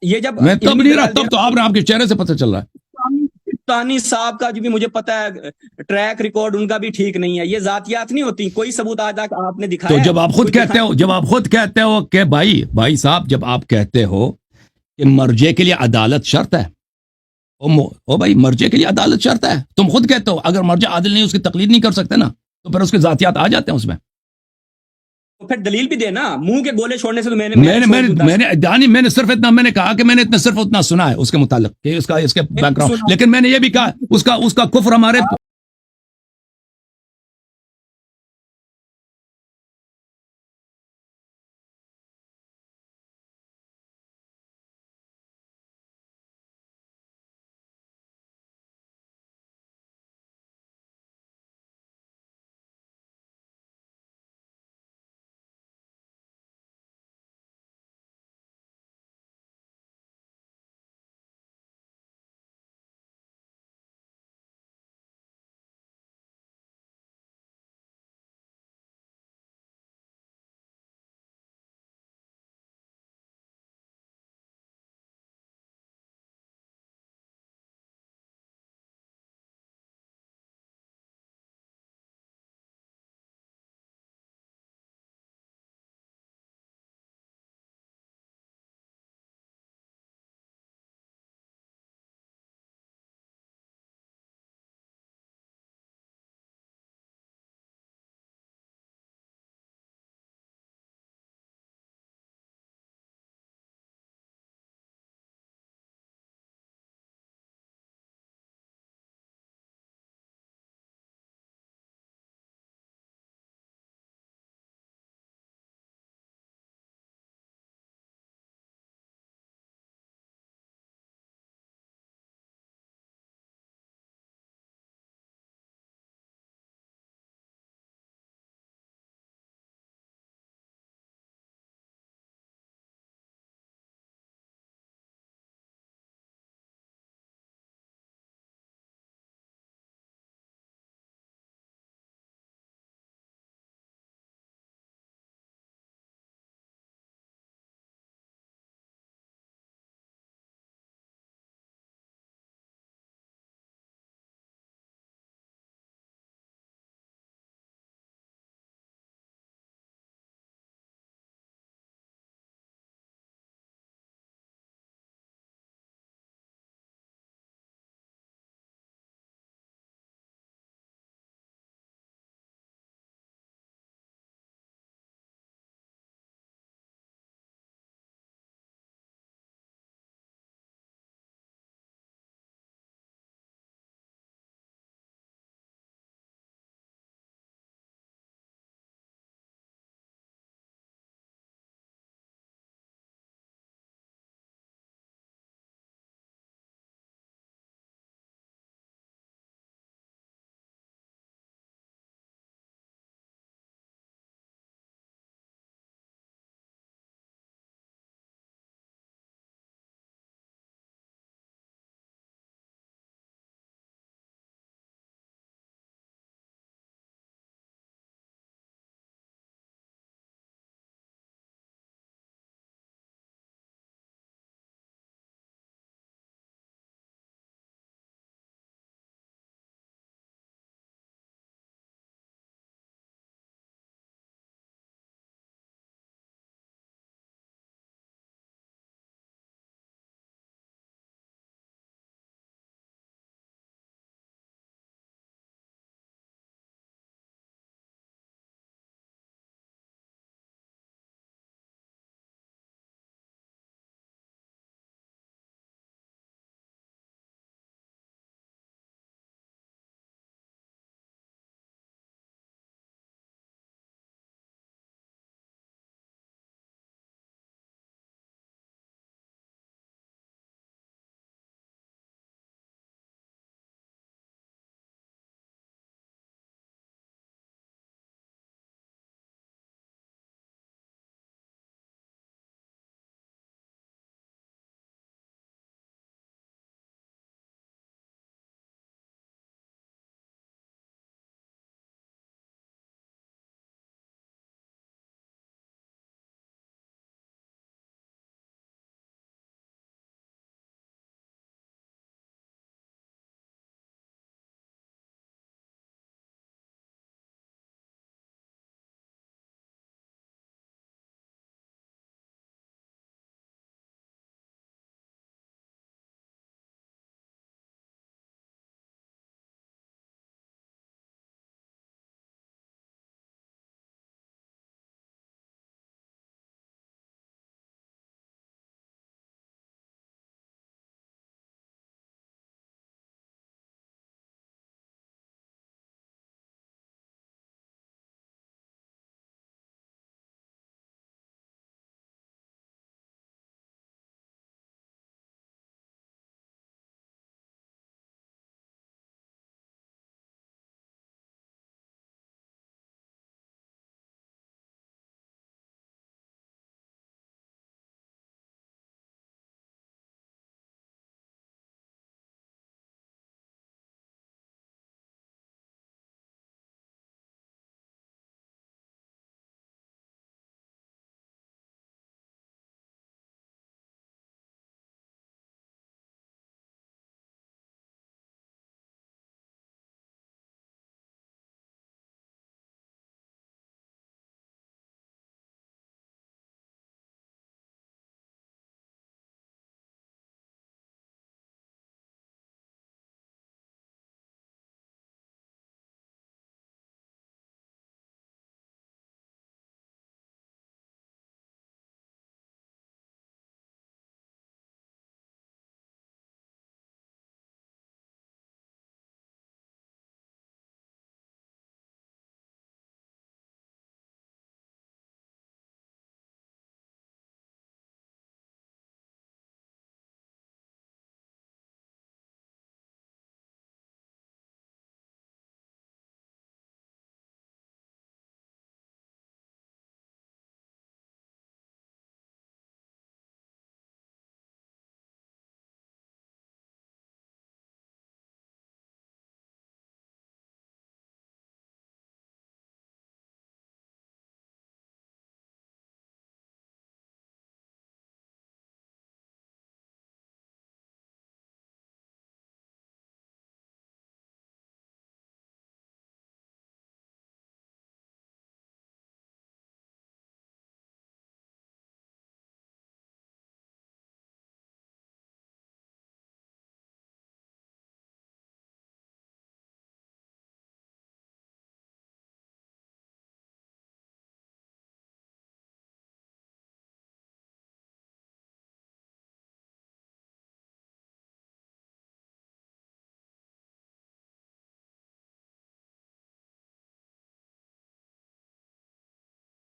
Speaker 1: یہ جب
Speaker 2: میں تب نہیں رہا، تب تو آپ کے چہرے سے پتہ چل رہا ہے.
Speaker 1: تانی صاحب کا جو بھی مجھے پتا ہے ٹریک ریکارڈ ان کا بھی ٹھیک نہیں ہے. یہ ذاتیات نہیں ہوتی، کوئی ثبوت آج تک آپ نے دکھایا
Speaker 2: تو
Speaker 1: ہے؟
Speaker 2: جب آپ خود کہتے ہو کہ بھائی صاحب، جب آپ کہتے ہو کہ مرجے کے لیے عدالت شرط ہے، او بھائی مرجے کے لیے عدالت شرط ہے، تم خود کہتے ہو اگر مرجع عادل نہیں اس کی تقلید نہیں کر سکتے نا، تو پھر اس کے ذاتیات آ جاتے ہیں اس میں.
Speaker 1: تو پھر دلیل بھی دینا، منہ کے گولے چھوڑنے سے تو
Speaker 2: میں نے صرف اتنا، میں نے کہا کہ میں نے صرف اتنا سنا ہے اس کے متعلق کہ اس کے بیک گراؤنڈ، لیکن میں نے یہ بھی کہا اس کا کفر ہمارے